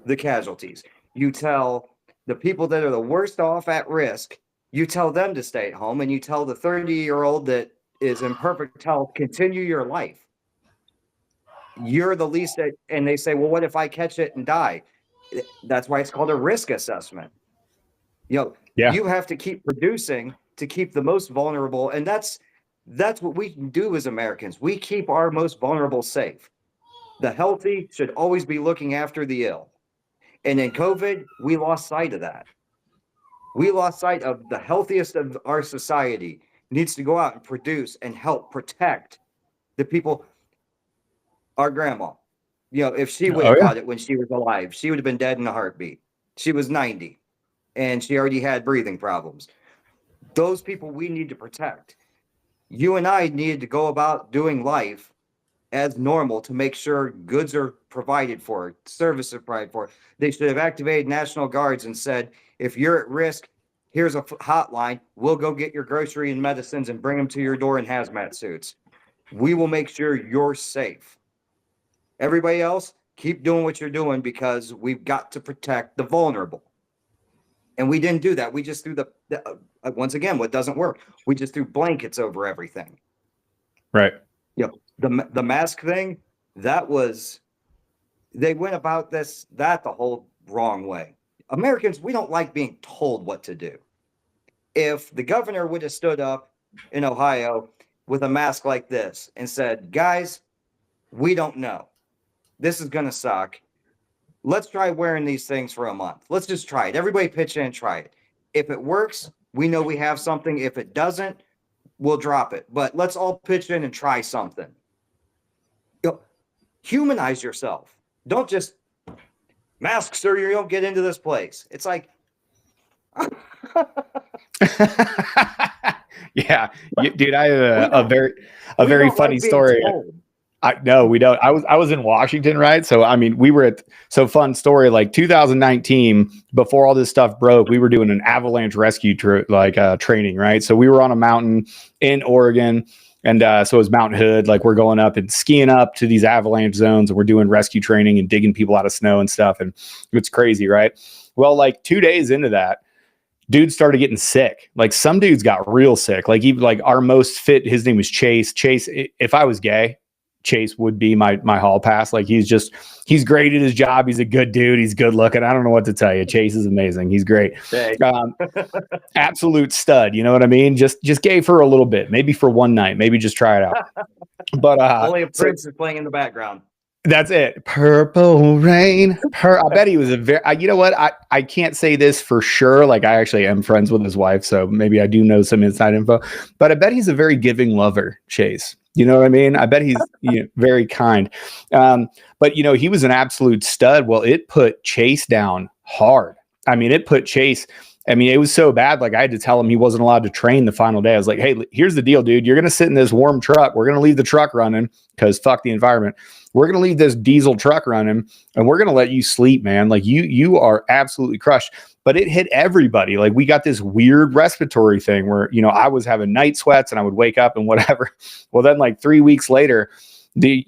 the casualties. You tell the people that are the worst off at risk, you tell them to stay at home, and you tell the 30-year-old that is in perfect health, continue your life. You're the least, and they say, well, what if I catch it and die? That's why it's called a risk assessment. You have to keep producing to keep the most vulnerable, and that's what we do as Americans. We keep our most vulnerable safe. The healthy should always be looking after the ill. And in COVID, we lost sight of that. We lost sight of the healthiest of our society needs to go out and produce and help protect the people. Our grandma, if she would have caught it when she was alive, she would have been dead in a heartbeat. She was 90 and she already had breathing problems. Those people we need to protect. You and I needed to go about doing life as normal to make sure goods are provided for, services are provided for. They should have activated National Guards and said, if you're at risk, here's a hotline. We'll go get your grocery and medicines and bring them to your door in hazmat suits. We will make sure you're safe. Everybody else, keep doing what you're doing because we've got to protect the vulnerable. And we didn't do that. We just threw once again, what doesn't work, we just threw blankets over everything. Right. The mask thing, they went about the whole wrong way. Americans, we don't like being told what to do. If the governor would have stood up in Ohio with a mask like this and said, guys, we don't know. This is going to suck. Let's try wearing these things for a month. Let's just try it. Everybody pitch in and try it. If it works, we know we have something. If it doesn't, we'll drop it. But let's all pitch in and try something. Humanize yourself. Don't just masks or you don't get into this place. It's like, yeah, dude, I have a very funny story. No, we don't. I was in Washington, right? So, I mean, we were fun story, like 2019, before all this stuff broke, we were doing an avalanche rescue training, right? So we were on a mountain in Oregon. And so it was Mount Hood, like we're going up and skiing up to these avalanche zones and we're doing rescue training and digging people out of snow and stuff. And it's crazy, right? Well, like 2 days into that, dudes started getting sick. Like some dudes got real sick. Like even like our most fit, his name was Chase. Chase, if I was gay, Chase would be my hall pass. Like he's great at his job. He's a good dude. He's good looking. I don't know what to tell you. Chase is amazing. He's great. Absolute stud. You know what I mean? Just gay for a little bit, maybe for one night, maybe just try it out. But only a prince is playing in the background. That's it. Purple rain. I bet he was you know what? I can't say this for sure. Like I actually am friends with his wife. So maybe I do know some inside info, but I bet he's a very giving lover, Chase. You know what I mean? I bet he's very kind. But, he was an absolute stud. Well, it put Chase down hard. I mean, it put Chase I mean, it was so bad. Like I had to tell him he wasn't allowed to train the final day. I was like, hey, here's the deal, dude. You're going to sit in this warm truck. We're going to leave the truck running because fuck the environment. We're going to leave this diesel truck running and we're going to let you sleep, man. Like you are absolutely crushed. But it hit everybody. Like we got this weird respiratory thing where, you know, I was having night sweats and I would wake up and whatever. Well, then like 3 weeks later, the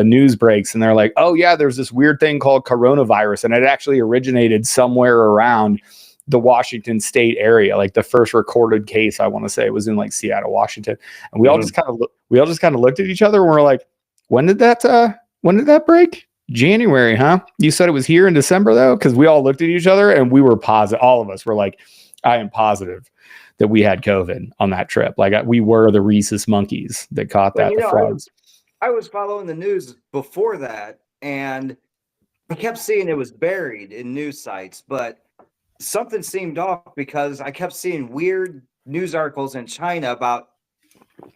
news breaks and they're like, oh yeah, there's this weird thing called coronavirus. And it actually originated somewhere around the Washington state area. Like the first recorded case, I want to say, was in like Seattle, Washington. And we all just kind of looked at each other and we're like, when did that break? January, huh? You said it was here in December though? Because we all looked at each other and we were positive. All of us were like, I am positive that we had COVID on that trip. Like we were the rhesus monkeys that caught that. The frogs. I was following the news before that and I kept seeing it was buried in news sites, but something seemed off because I kept seeing weird news articles in China about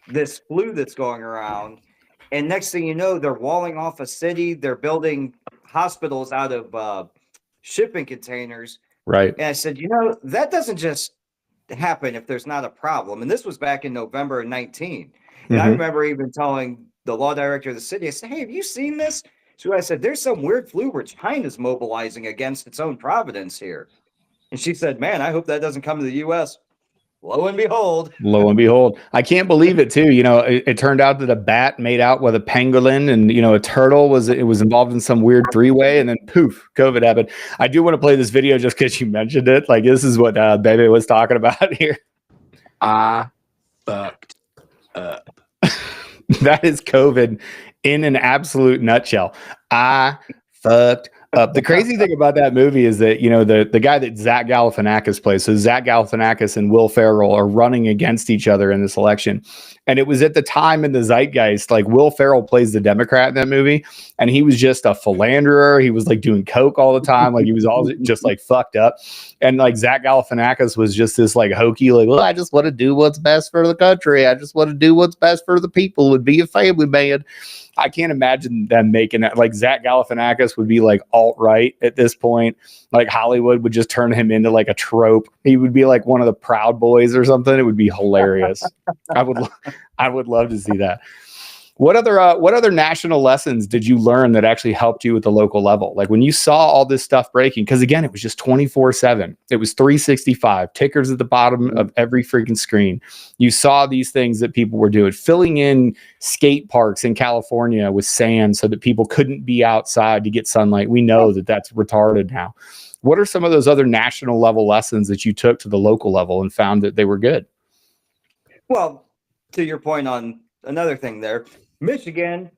this flu that's going around. And next thing you know, they're walling off a city. They're building hospitals out of shipping containers. Right. And I said, that doesn't just happen if there's not a problem. And this was back in November of 19. And I remember even telling the law director of the city, I said, hey, have you seen this? So I said, there's some weird flu where China's mobilizing against its own providence here. And she said, man, I hope that doesn't come to the U.S. Lo and behold. I can't believe it too. It turned out that a bat made out with a pangolin and, a turtle was involved in some weird three-way and then poof, COVID happened. I do want to play this video just because you mentioned it. Like this is what Bebe was talking about here. I fucked up. That is COVID in an absolute nutshell. I fucked up. The crazy thing about that movie is that, the guy that Zach Galifianakis plays, so Zach Galifianakis and Will Ferrell are running against each other in this election. And it was at the time in the zeitgeist, like Will Ferrell plays the Democrat in that movie. And he was just a philanderer. He was like doing coke all the time. Like he was all just like fucked up. And like Zach Galifianakis was just this like hokey, like, well, I just want to do what's best for the country. I just want to do what's best for the people and be a family man. I can't imagine them making that. Like Zach Galifianakis would be like alt-right at this point. Like Hollywood would just turn him into like a trope. He would be like one of the Proud Boys or something. It would be hilarious. I would love to see that. What other national lessons did you learn that actually helped you at the local level? Like when you saw all this stuff breaking, because again, it was just 24/7. It was 365 tickers at the bottom of every freaking screen. You saw these things that people were doing, filling in skate parks in California with sand so that people couldn't be outside to get sunlight. We know that that's retarded now. What are some of those other national level lessons that you took to the local level and found that they were good? Well, to your point on another thing there, Michigan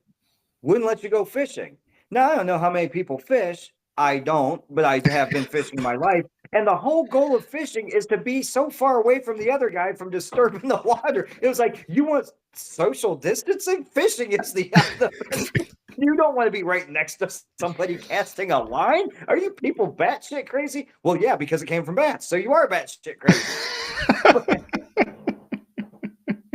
wouldn't let you go fishing. Now, I don't know how many people fish. I don't, but I have been fishing my life. And the whole goal of fishing is to be so far away from the other guy from disturbing the water. It was like, you want social distancing? Fishing is the you don't want to be right next to somebody casting a line. Are you people batshit crazy? Well, yeah, because it came from bats. So you are batshit crazy.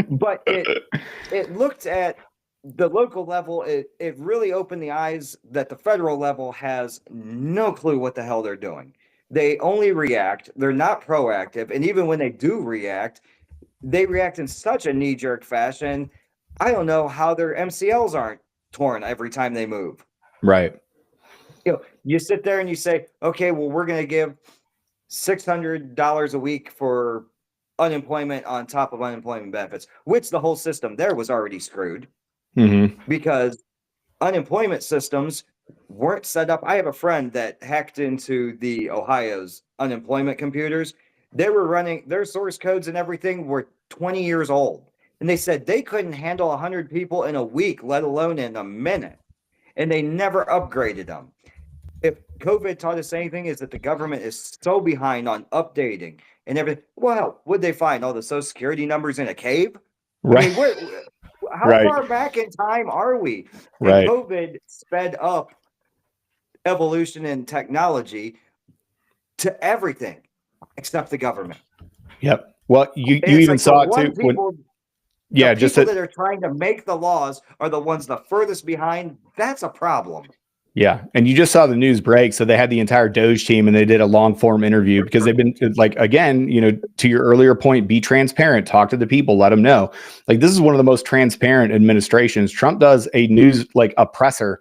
But it looked at the local level. It really opened the eyes that the federal level has no clue what the hell they're doing. They only react. They're not proactive. And even when they do react, they react in such a knee-jerk fashion. I don't know how their MCLs aren't torn every time they move. Right. You sit there and you say, okay, well, we're going to give $600 a week for unemployment on top of unemployment benefits, which the whole system there was already screwed because unemployment systems weren't set up. I have a friend that hacked into the Ohio's unemployment computers. They were running their source codes and everything were 20 years old. And they said they couldn't handle 100 people in a week, let alone in a minute. And they never upgraded them. If COVID taught us anything, is that the government is so behind on updating and everything. Well, would they find all the Social Security numbers in a cave? Right. I mean, how far back in time are we? Right. And COVID sped up evolution and technology to everything except the government. Yep. Well, you even saw it too. The people that are trying to make the laws are the ones the furthest behind. That's a problem. Yeah. And you just saw the news break. So they had the entire Doge team and they did a long form interview because they've been like, again, to your earlier point, be transparent, talk to the people, let them know. Like, this is one of the most transparent administrations. Trump does a news, like a presser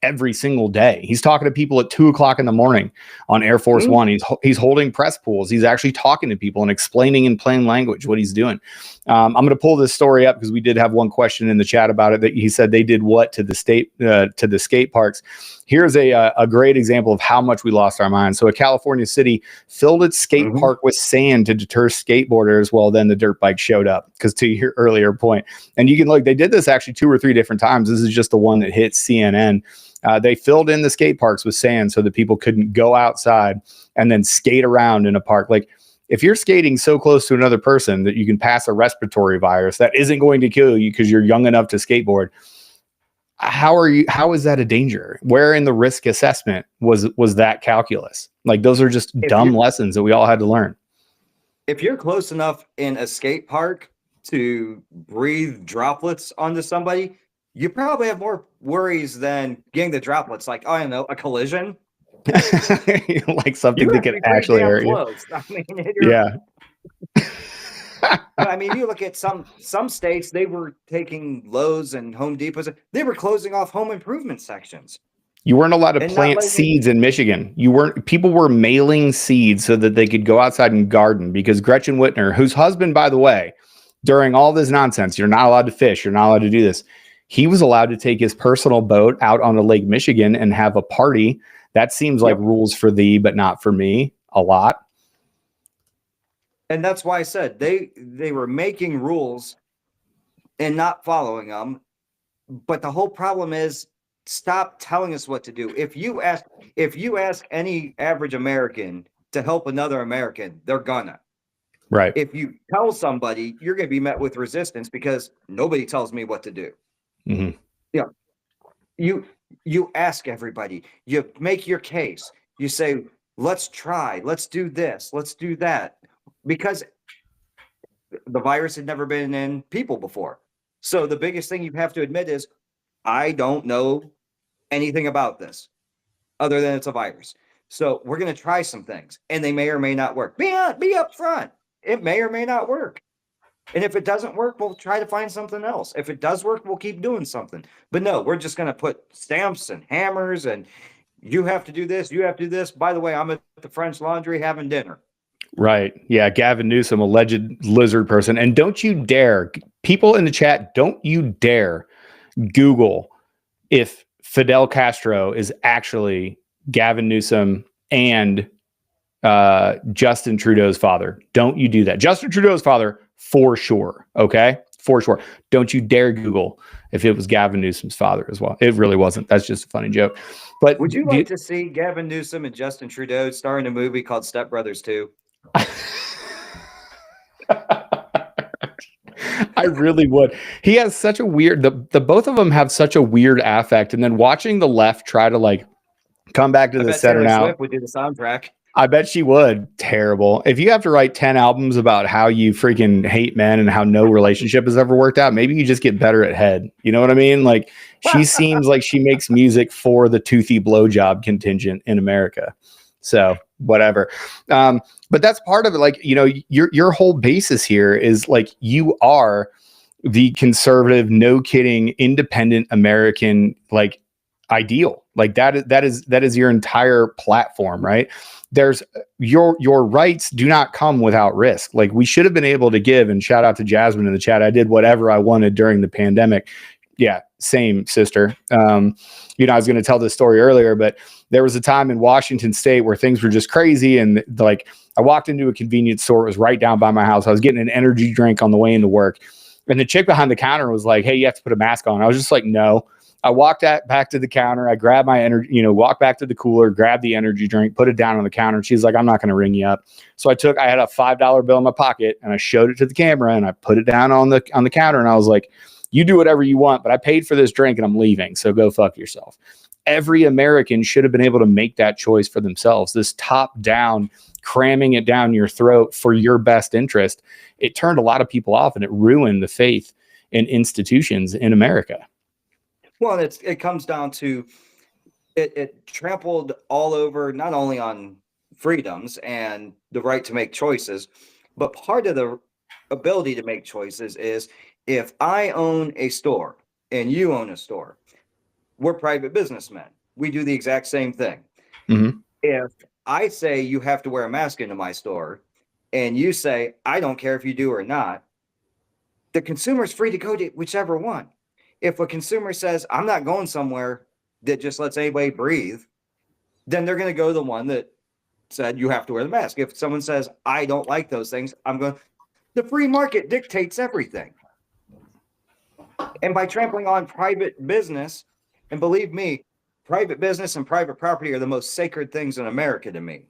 every single day. He's talking to people at 2:00 in the morning on Air Force One. He's holding press pools. He's actually talking to people and explaining in plain language what he's doing. I'm going to pull this story up because we did have one question in the chat about it, that he said they did what to the skate parks. Here's a great example of how much we lost our minds. So a California city filled its skate park with sand to deter skateboarders. Well, then the dirt bike showed up, because to your earlier point, and you can look, they did this actually 2 or 3 different times. This is just the one that hit CNN. They filled in the skate parks with sand so that people couldn't go outside and then skate around in a park. Like, if you're skating so close to another person that you can pass a respiratory virus that isn't going to kill you because you're young enough to skateboard, how is that a danger? Where in the risk assessment was that calculus? Like, those are just dumb lessons that we all had to learn. If you're close enough in a skate park to breathe droplets onto somebody, you probably have more worries than getting the droplets. Like, I don't know, a collision. Like something that could actually hurt you. I mean, yeah. I mean, you look at some states, they were taking Lowe's and Home Depots. They were closing off home improvement sections. You weren't allowed to plant seeds in Michigan. People were mailing seeds so that they could go outside and garden, because Gretchen Whitmer, whose husband, by the way, during all this nonsense, you're not allowed to fish, you're not allowed to do this, he was allowed to take his personal boat out onto Lake Michigan and have a party. That seems like rules for thee, but not for me a lot. And that's why I said they were making rules and not following them. But the whole problem is, stop telling us what to do. If you ask any average American to help another American, they're gonna. Right. If you tell somebody, you're going to be met with resistance because nobody tells me what to do. Mm-hmm. You ask everybody, you make your case, you say, let's try, let's do this, let's do that, because the virus had never been in people before. So the biggest thing you have to admit is, I don't know anything about this other than it's a virus. So we're going to try some things, and they may or may not work. Be upfront. It may or may not work. And if it doesn't work, we'll try to find something else. If it does work, we'll keep doing something. But no, we're just going to put stamps and hammers and you have to do this, you have to do this. By the way, I'm at the French Laundry having dinner. Right. Yeah. Gavin Newsom, alleged lizard person. And don't you dare, people in the chat, don't you dare Google if Fidel Castro is actually Gavin Newsom and Justin Trudeau's father. Don't you do that. Justin Trudeau's father, for sure. Okay. For sure. Don't you dare Google if it was Gavin Newsom's father as well. It really wasn't. That's just a funny joke. But would you like to see Gavin Newsom and Justin Trudeau star in a movie called Step Brothers 2? I really would. He has such a weird, the both of them have such a weird affect. And then watching the left try to like come back to the center now. Swift would do the soundtrack. I bet she would. Terrible. If you have to write 10 albums about how you freaking hate men and how no relationship has ever worked out, maybe you just get better at head. You know what I mean? Like, she seems like she makes music for the toothy blowjob contingent in America. So whatever. But that's part of it. Like, your whole basis here is like, you are the conservative, no kidding, independent American, like, ideal. Like that is your entire platform, right? There's your rights do not come without risk. Like, we should have been able to give, and shout out to Jasmine in the chat. I did whatever I wanted during the pandemic. Yeah, same, sister. I was going to tell this story earlier, but there was a time in Washington State where things were just crazy. And like, I walked into a convenience store. It was right down by my house. I was getting an energy drink on the way into work. And the chick behind the counter was like, hey, you have to put a mask on. I was just like, no. I walked back to the counter. I grabbed my energy, walked back to the cooler, grabbed the energy drink, put it down on the counter. And she's like, I'm not going to ring you up. So I had a $5 bill in my pocket and I showed it to the camera and I put it down on the counter. And I was like, you do whatever you want, but I paid for this drink and I'm leaving. So go fuck yourself. Every American should have been able to make that choice for themselves. This top down, cramming it down your throat for your best interest, it turned a lot of people off and it ruined the faith in institutions in America. Well, it comes down to it trampled all over, not only on freedoms and the right to make choices, but part of the ability to make choices is if I own a store and you own a store, we're private businessmen. We do the exact same thing. Mm-hmm. If I say you have to wear a mask into my store and you say, I don't care if you do or not, the consumer is free to go to whichever one. If a consumer says, I'm not going somewhere that just lets anybody breathe, then they're going to go to the one that said you have to wear the mask. If someone says, I don't like those things, I'm going, the free market dictates everything. And by trampling on private business, and believe me, private business and private property are the most sacred things in America to me.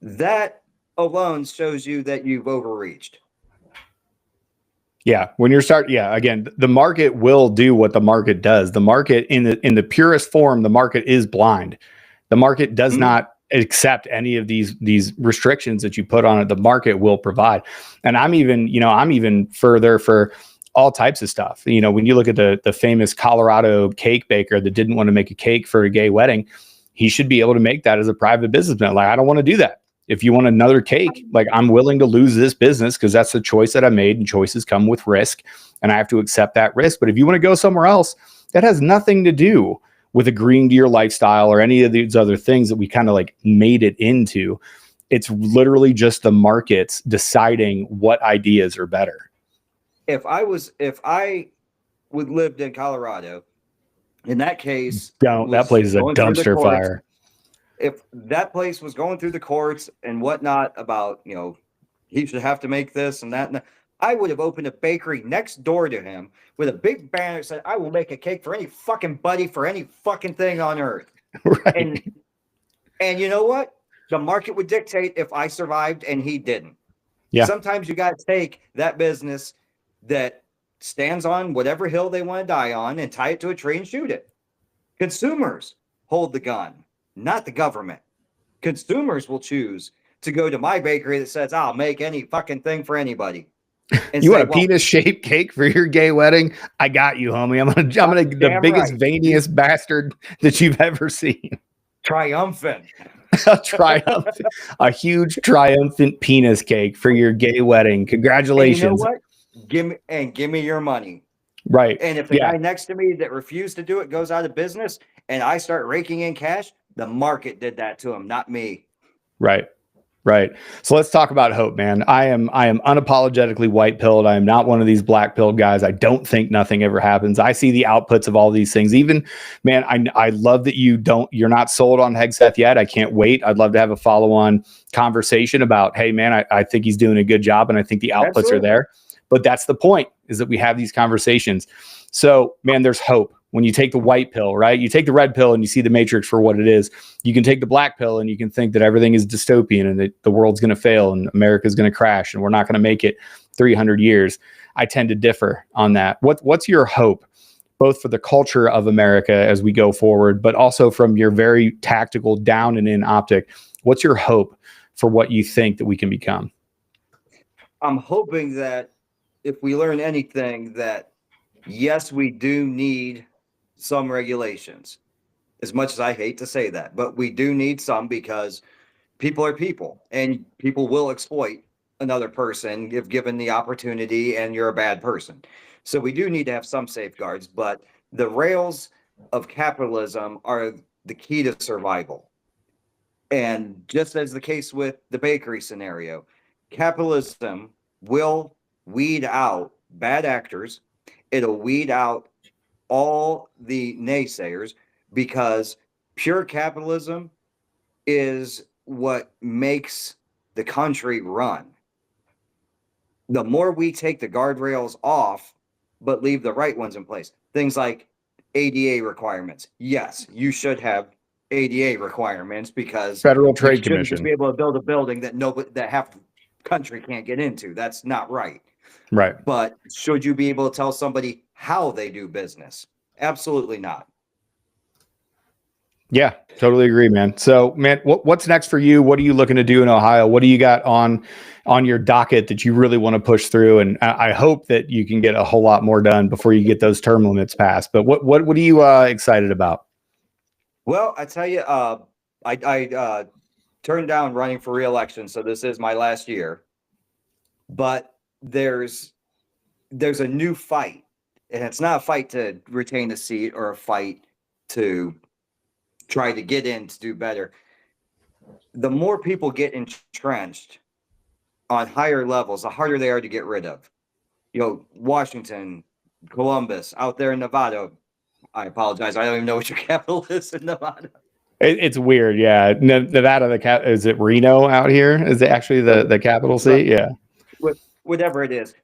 That alone shows you that you've overreached. Yeah, when you're again, the market will do what the market does. The market in the purest form, the market is blind. The market does not accept any of these restrictions that you put on it. The market will provide. And I'm even further for all types of stuff. When you look at the famous Colorado cake baker that didn't want to make a cake for a gay wedding, he should be able to make that as a private businessman. Like, I don't want to do that. If you want another cake, like, I'm willing to lose this business because that's the choice that I made, and choices come with risk, and I have to accept that risk. But if you want to go somewhere else, that has nothing to do with agreeing to your lifestyle or any of these other things that we kind of like made it into. It's literally just the markets deciding what ideas are better. If I would lived in Colorado, in that case, that place is a dumpster fire. If that place was going through the courts and whatnot about, he should have to make this and that, and that, I would have opened a bakery next door to him with a big banner that said, I will make a cake for any fucking buddy for any fucking thing on earth. Right. And you know what? The market would dictate if I survived and he didn't. Yeah. Sometimes you got to take that business that stands on whatever hill they want to die on and tie it to a tree and shoot it. Consumers hold the gun, not the government. Consumers will choose to go to my bakery that says, I'll make any fucking thing for anybody. You want a penis-shaped cake for your gay wedding? I got you, homie. I'm gonna the biggest, veiniest bastard that you've ever seen. Triumphant. A huge triumphant penis cake for your gay wedding. Congratulations. And you know what? Give me your money. Right. And if the guy next to me that refused to do it goes out of business and I start raking in cash, the market did that to him, not me. Right. Right. So let's talk about hope, man. I am unapologetically white pilled. I am not one of these black pilled guys. I don't think nothing ever happens. I see the outputs of all these things. Even, man, I love that you're not sold on Hegseth yet. I can't wait. I'd love to have a follow-on conversation about, hey man, I think he's doing a good job and I think the outputs are there. But that's the point, is that we have these conversations. So, man, there's hope. When you take the white pill, right? You take the red pill and you see the matrix for what it is. You can take the black pill and you can think that everything is dystopian and that the world's going to fail and America's going to crash and we're not going to make it 300 years. I tend to differ on that. What's your hope, both for the culture of America as we go forward, but also from your very tactical down and in optic? What's your hope for what you think that we can become? I'm hoping that if we learn anything, that yes, we do need some regulations, as much as I hate to say that, but we do need some, because people are people and people will exploit another person if given the opportunity and you're a bad person. So we do need to have some safeguards, but the rails of capitalism are the key to survival. And just as the case with the bakery scenario, capitalism will weed out bad actors. It'll weed out all the naysayers, because pure capitalism is what makes the country run. The more we take the guardrails off, but leave the right ones in place, things like ADA requirements. Yes, you should have ADA requirements, because Federal Trade Commission shouldn't just be able to build a building that half the country can't get into. That's not right. Right. But should you be able to tell somebody how they do business? Absolutely not. Yeah, totally agree, man. So, man, what's next for you? What are you looking to do in Ohio? What do you got on your docket that you really want to push through? And I hope that you can get a whole lot more done before you get those term limits passed. But what are you excited about? Well, I tell you, I turned down running for re-election, so this is my last year. But there's a new fight, and it's not a fight to retain a seat or a fight to try to get in to do better. The more people get entrenched on higher levels, the harder they are to get rid of. You know, Washington, Columbus, out there in Nevada. I apologize. I don't even know what your capital is in Nevada. It's weird. Yeah. Nevada, is it Reno out here? Is it actually the capital seat? Yeah. Whatever it is.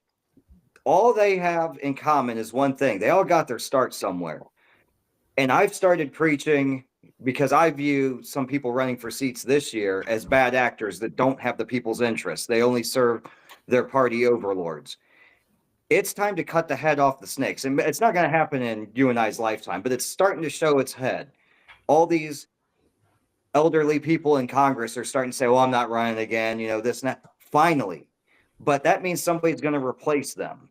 All they have in common is one thing. They all got their start somewhere. And I've started preaching because I view some people running for seats this year as bad actors that don't have the people's interests. They only serve their party overlords. It's time to cut the head off the snakes. And it's not going to happen in you and I's lifetime, but it's starting to show its head. All these elderly people in Congress are starting to say, well, I'm not running again, you know, this and that. Finally. But that means somebody's going to replace them.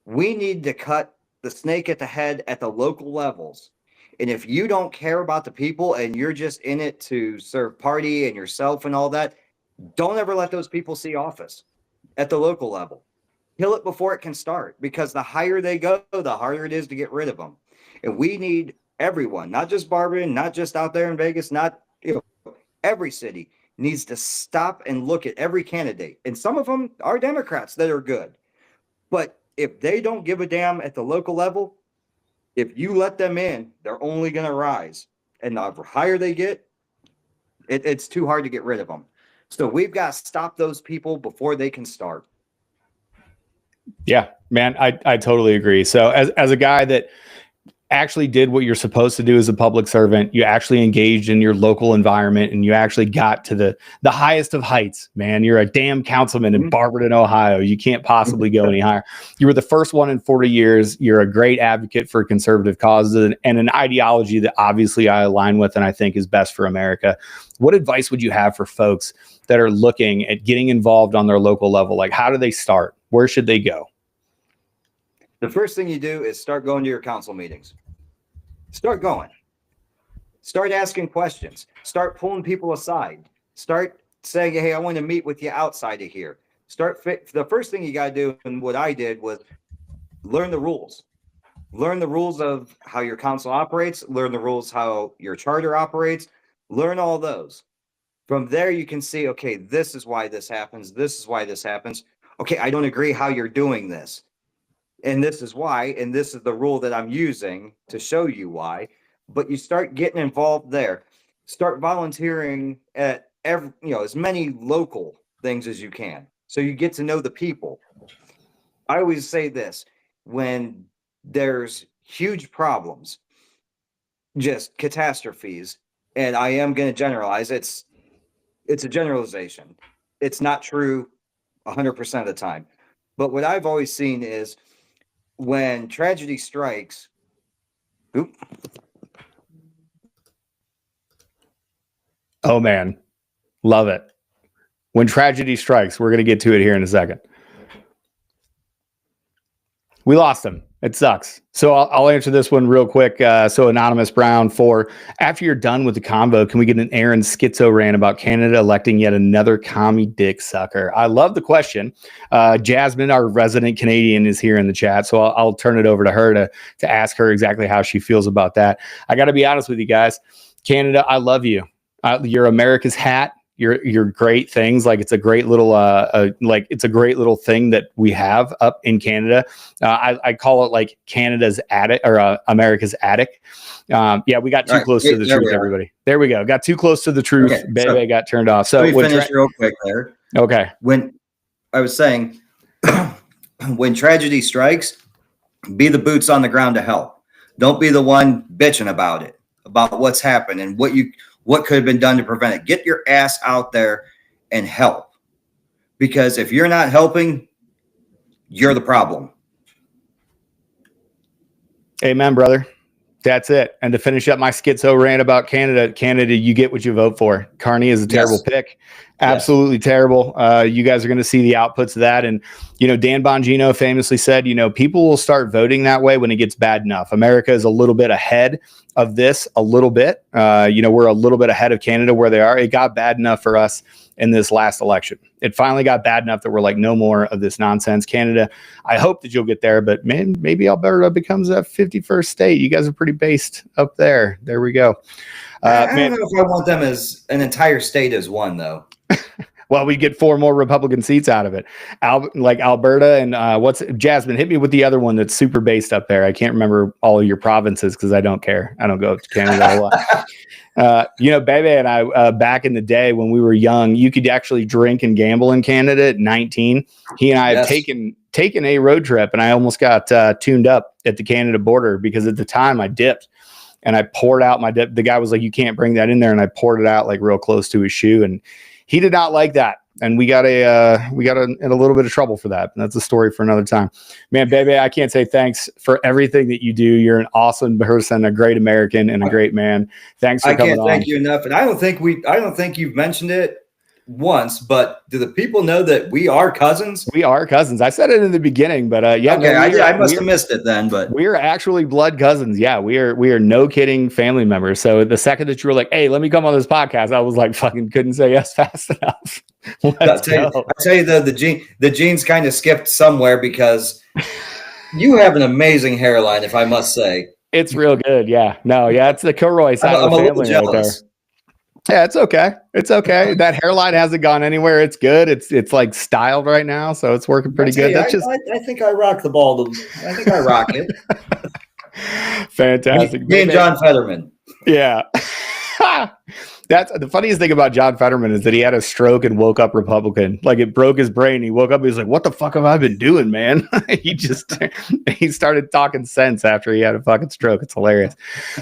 We need to cut the snake at the head at the local levels. And if you don't care about the people and you're just in it to serve party and yourself and all that, don't ever let those people see office at the local level. Kill it before it can start, because the higher they go, the harder it is to get rid of them. And we need everyone, not just Barberton, not just out there in Vegas, not, you know, every city needs to stop and look at every candidate. And some of them are Democrats that are good. But if they don't give a damn at the local level, if you let them in, they're only going to rise. And the higher they get, it's too hard to get rid of them. So we've got to stop those people before they can start. Yeah, man, I totally agree. So as a guy that actually did what you're supposed to do as a public servant, you actually engaged in your local environment and you actually got to the highest of heights, man. You're a damn councilman in Barberton, Ohio. You can't possibly go any higher. You were the first one in 40 years. You're a great advocate for conservative causes and an ideology that obviously I align with and I think is best for America. What advice would you have for folks that are looking at getting involved on their local level? Like, how do they start? Where should they go? The first thing you do is start going to your council meetings. Start going. Start asking questions. Start pulling people aside. Start saying, hey, I want to meet with you outside of here. The first thing you got to do, and what I did, was learn the rules. Learn the rules of how your council operates. Learn the rules how your charter operates. Learn all those. From there, you can see, okay, this is why this happens. This is why this happens. Okay, I don't agree how you're doing this. And this is why, and this is the rule that I'm using to show you why. But you start getting involved there. Start volunteering at as many local things as you can. So you get to know the people. I always say this, when there's huge problems, just catastrophes, and I am going to generalize, it's a generalization. It's not true 100% of the time. But what I've always seen is when tragedy strikes, oh man, love it. When tragedy strikes, we're going to get to it here in a second. We lost him. It sucks. So I'll answer this one real quick. So Anonymous Brown, after you're done with the convo, can we get an Aaron schizo rant about Canada electing yet another commie dick sucker? I love the question. Jasmine, our resident Canadian, is here in the chat. So I'll turn it over to her to ask her exactly how she feels about that. I got to be honest with you guys. Canada, I love you. You're America's hat. You're great things. Like it's a great little thing that we have up in Canada. I call it like Canada's attic or America's attic. Yeah, we got too close to the truth, everybody. There we go. Got too close to the truth. Okay, Bebe got turned off. So let me finish real quick there. Okay. When I was saying, when tragedy strikes, be the boots on the ground to help. Don't be the one bitching about it, about what's happened and what could have been done to prevent it. Get your ass out there and help. Because if you're not helping, you're the problem. Amen, brother. That's it. And to finish up my schizo rant about Canada, you get what you vote for. Carney is a terrible pick. Absolutely terrible. You guys are going to see the outputs of that. And, Dan Bongino famously said, people will start voting that way when it gets bad enough. America is a little bit ahead of this a little bit. We're a little bit ahead of Canada where they are. It got bad enough for us in this last election. It finally got bad enough that we're like, no more of this nonsense. Canada, I hope that you'll get there, but man, maybe Alberta becomes a 51st state. You guys are pretty based up there. There we go. I don't know if I want them as an entire state as one, though. Well, we get 4 more Republican seats out of it. Like Alberta and Jasmine, hit me with the other one that's super based up there. I can't remember all of your provinces because I don't care. I don't go to Canada a lot. Bebe and I, back in the day when we were young, you could actually drink and gamble in Canada at 19. He and I have taken a road trip, and I almost got tuned up at the Canada border because at the time I dipped. And I poured out my dip. The guy was like, "You can't bring that in there." And I poured it out like real close to his shoe. And he did not like that. And we got in a little bit of trouble for that. And that's a story for another time. Man, Bebe, I can't say thanks for everything that you do. You're an awesome person, a great American, and a great man. Thanks for coming on. I can't thank you enough. And I don't think you've mentioned it once, but do the people know that we are cousins? We are cousins. I said it in the beginning, but yeah. Okay, I must have missed it then. But we are actually blood cousins. Yeah, we are no kidding family members. So the second that you were like, "Hey, let me come on this podcast," I was like, fucking couldn't say yes fast enough. I'll tell you though, the genes kind of skipped somewhere because you have an amazing hairline, if I must say. It's real good. Yeah. No, yeah, it's the Kilroy side of the family. I'm a little jealous. Right there. Yeah, it's okay. It's okay. That hairline hasn't gone anywhere. It's good. It's like styled right now, so it's working pretty good. I think I rock the ball. I think I rock it. Fantastic. Me and John Fetterman. Yeah. That's the funniest thing about John Fetterman is that he had a stroke and woke up Republican. Like it broke his brain. He woke up. He was like, "What the fuck have I been doing, man?" he started talking sense after he had a fucking stroke. It's hilarious,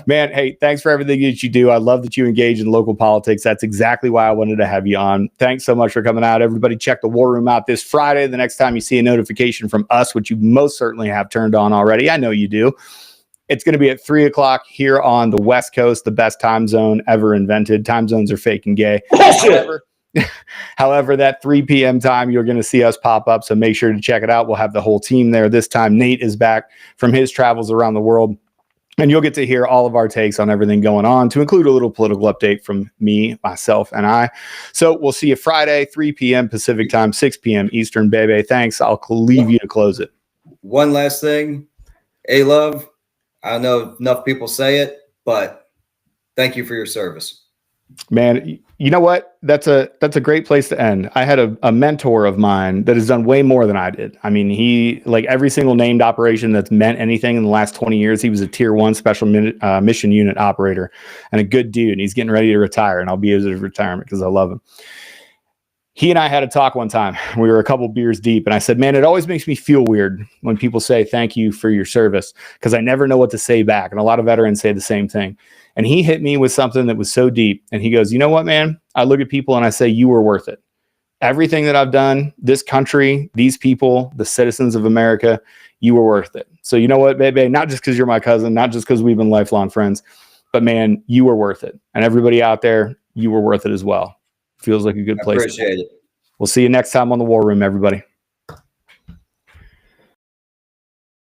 man. Hey, thanks for everything that you do. I love that you engage in local politics. That's exactly why I wanted to have you on. Thanks so much for coming out. Everybody check the War Room out this Friday. The next time you see a notification from us, which you most certainly have turned on already. I know you do. It's going to be at 3:00 here on the West Coast, the best time zone ever invented. Time zones are fake and gay. However, that 3 p.m. time, you're going to see us pop up. So make sure to check it out. We'll have the whole team there. This time, Nate is back from his travels around the world. And you'll get to hear all of our takes on everything going on, to include a little political update from me, myself, and I. So we'll see you Friday, 3 p.m. Pacific time, 6 p.m. Eastern. Bebe, thanks. I'll leave you to close it. One last thing. A-Love. I don't know if enough people say it, but thank you for your service. Man, you know what? That's a great place to end. I had a mentor of mine that has done way more than I did. I mean, he, like every single named operation that's meant anything in the last 20 years, he was a tier 1 special mission unit operator and a good dude. He's getting ready to retire, and I'll be at his retirement because I love him. He and I had a talk one time. We were a couple beers deep, and I said, "Man, it always makes me feel weird when people say thank you for your service because I never know what to say back." And a lot of veterans say the same thing. And he hit me with something that was so deep. And he goes, "You know what, man? I look at people and I say, you were worth it. Everything that I've done, this country, these people, the citizens of America, you were worth it. So you know what, Bebe? Not just because you're my cousin, not just because we've been lifelong friends, but man, you were worth it. And everybody out there, you were worth it as well." Feels like a good place. Appreciate it. We'll see you next time on the War Room, everybody.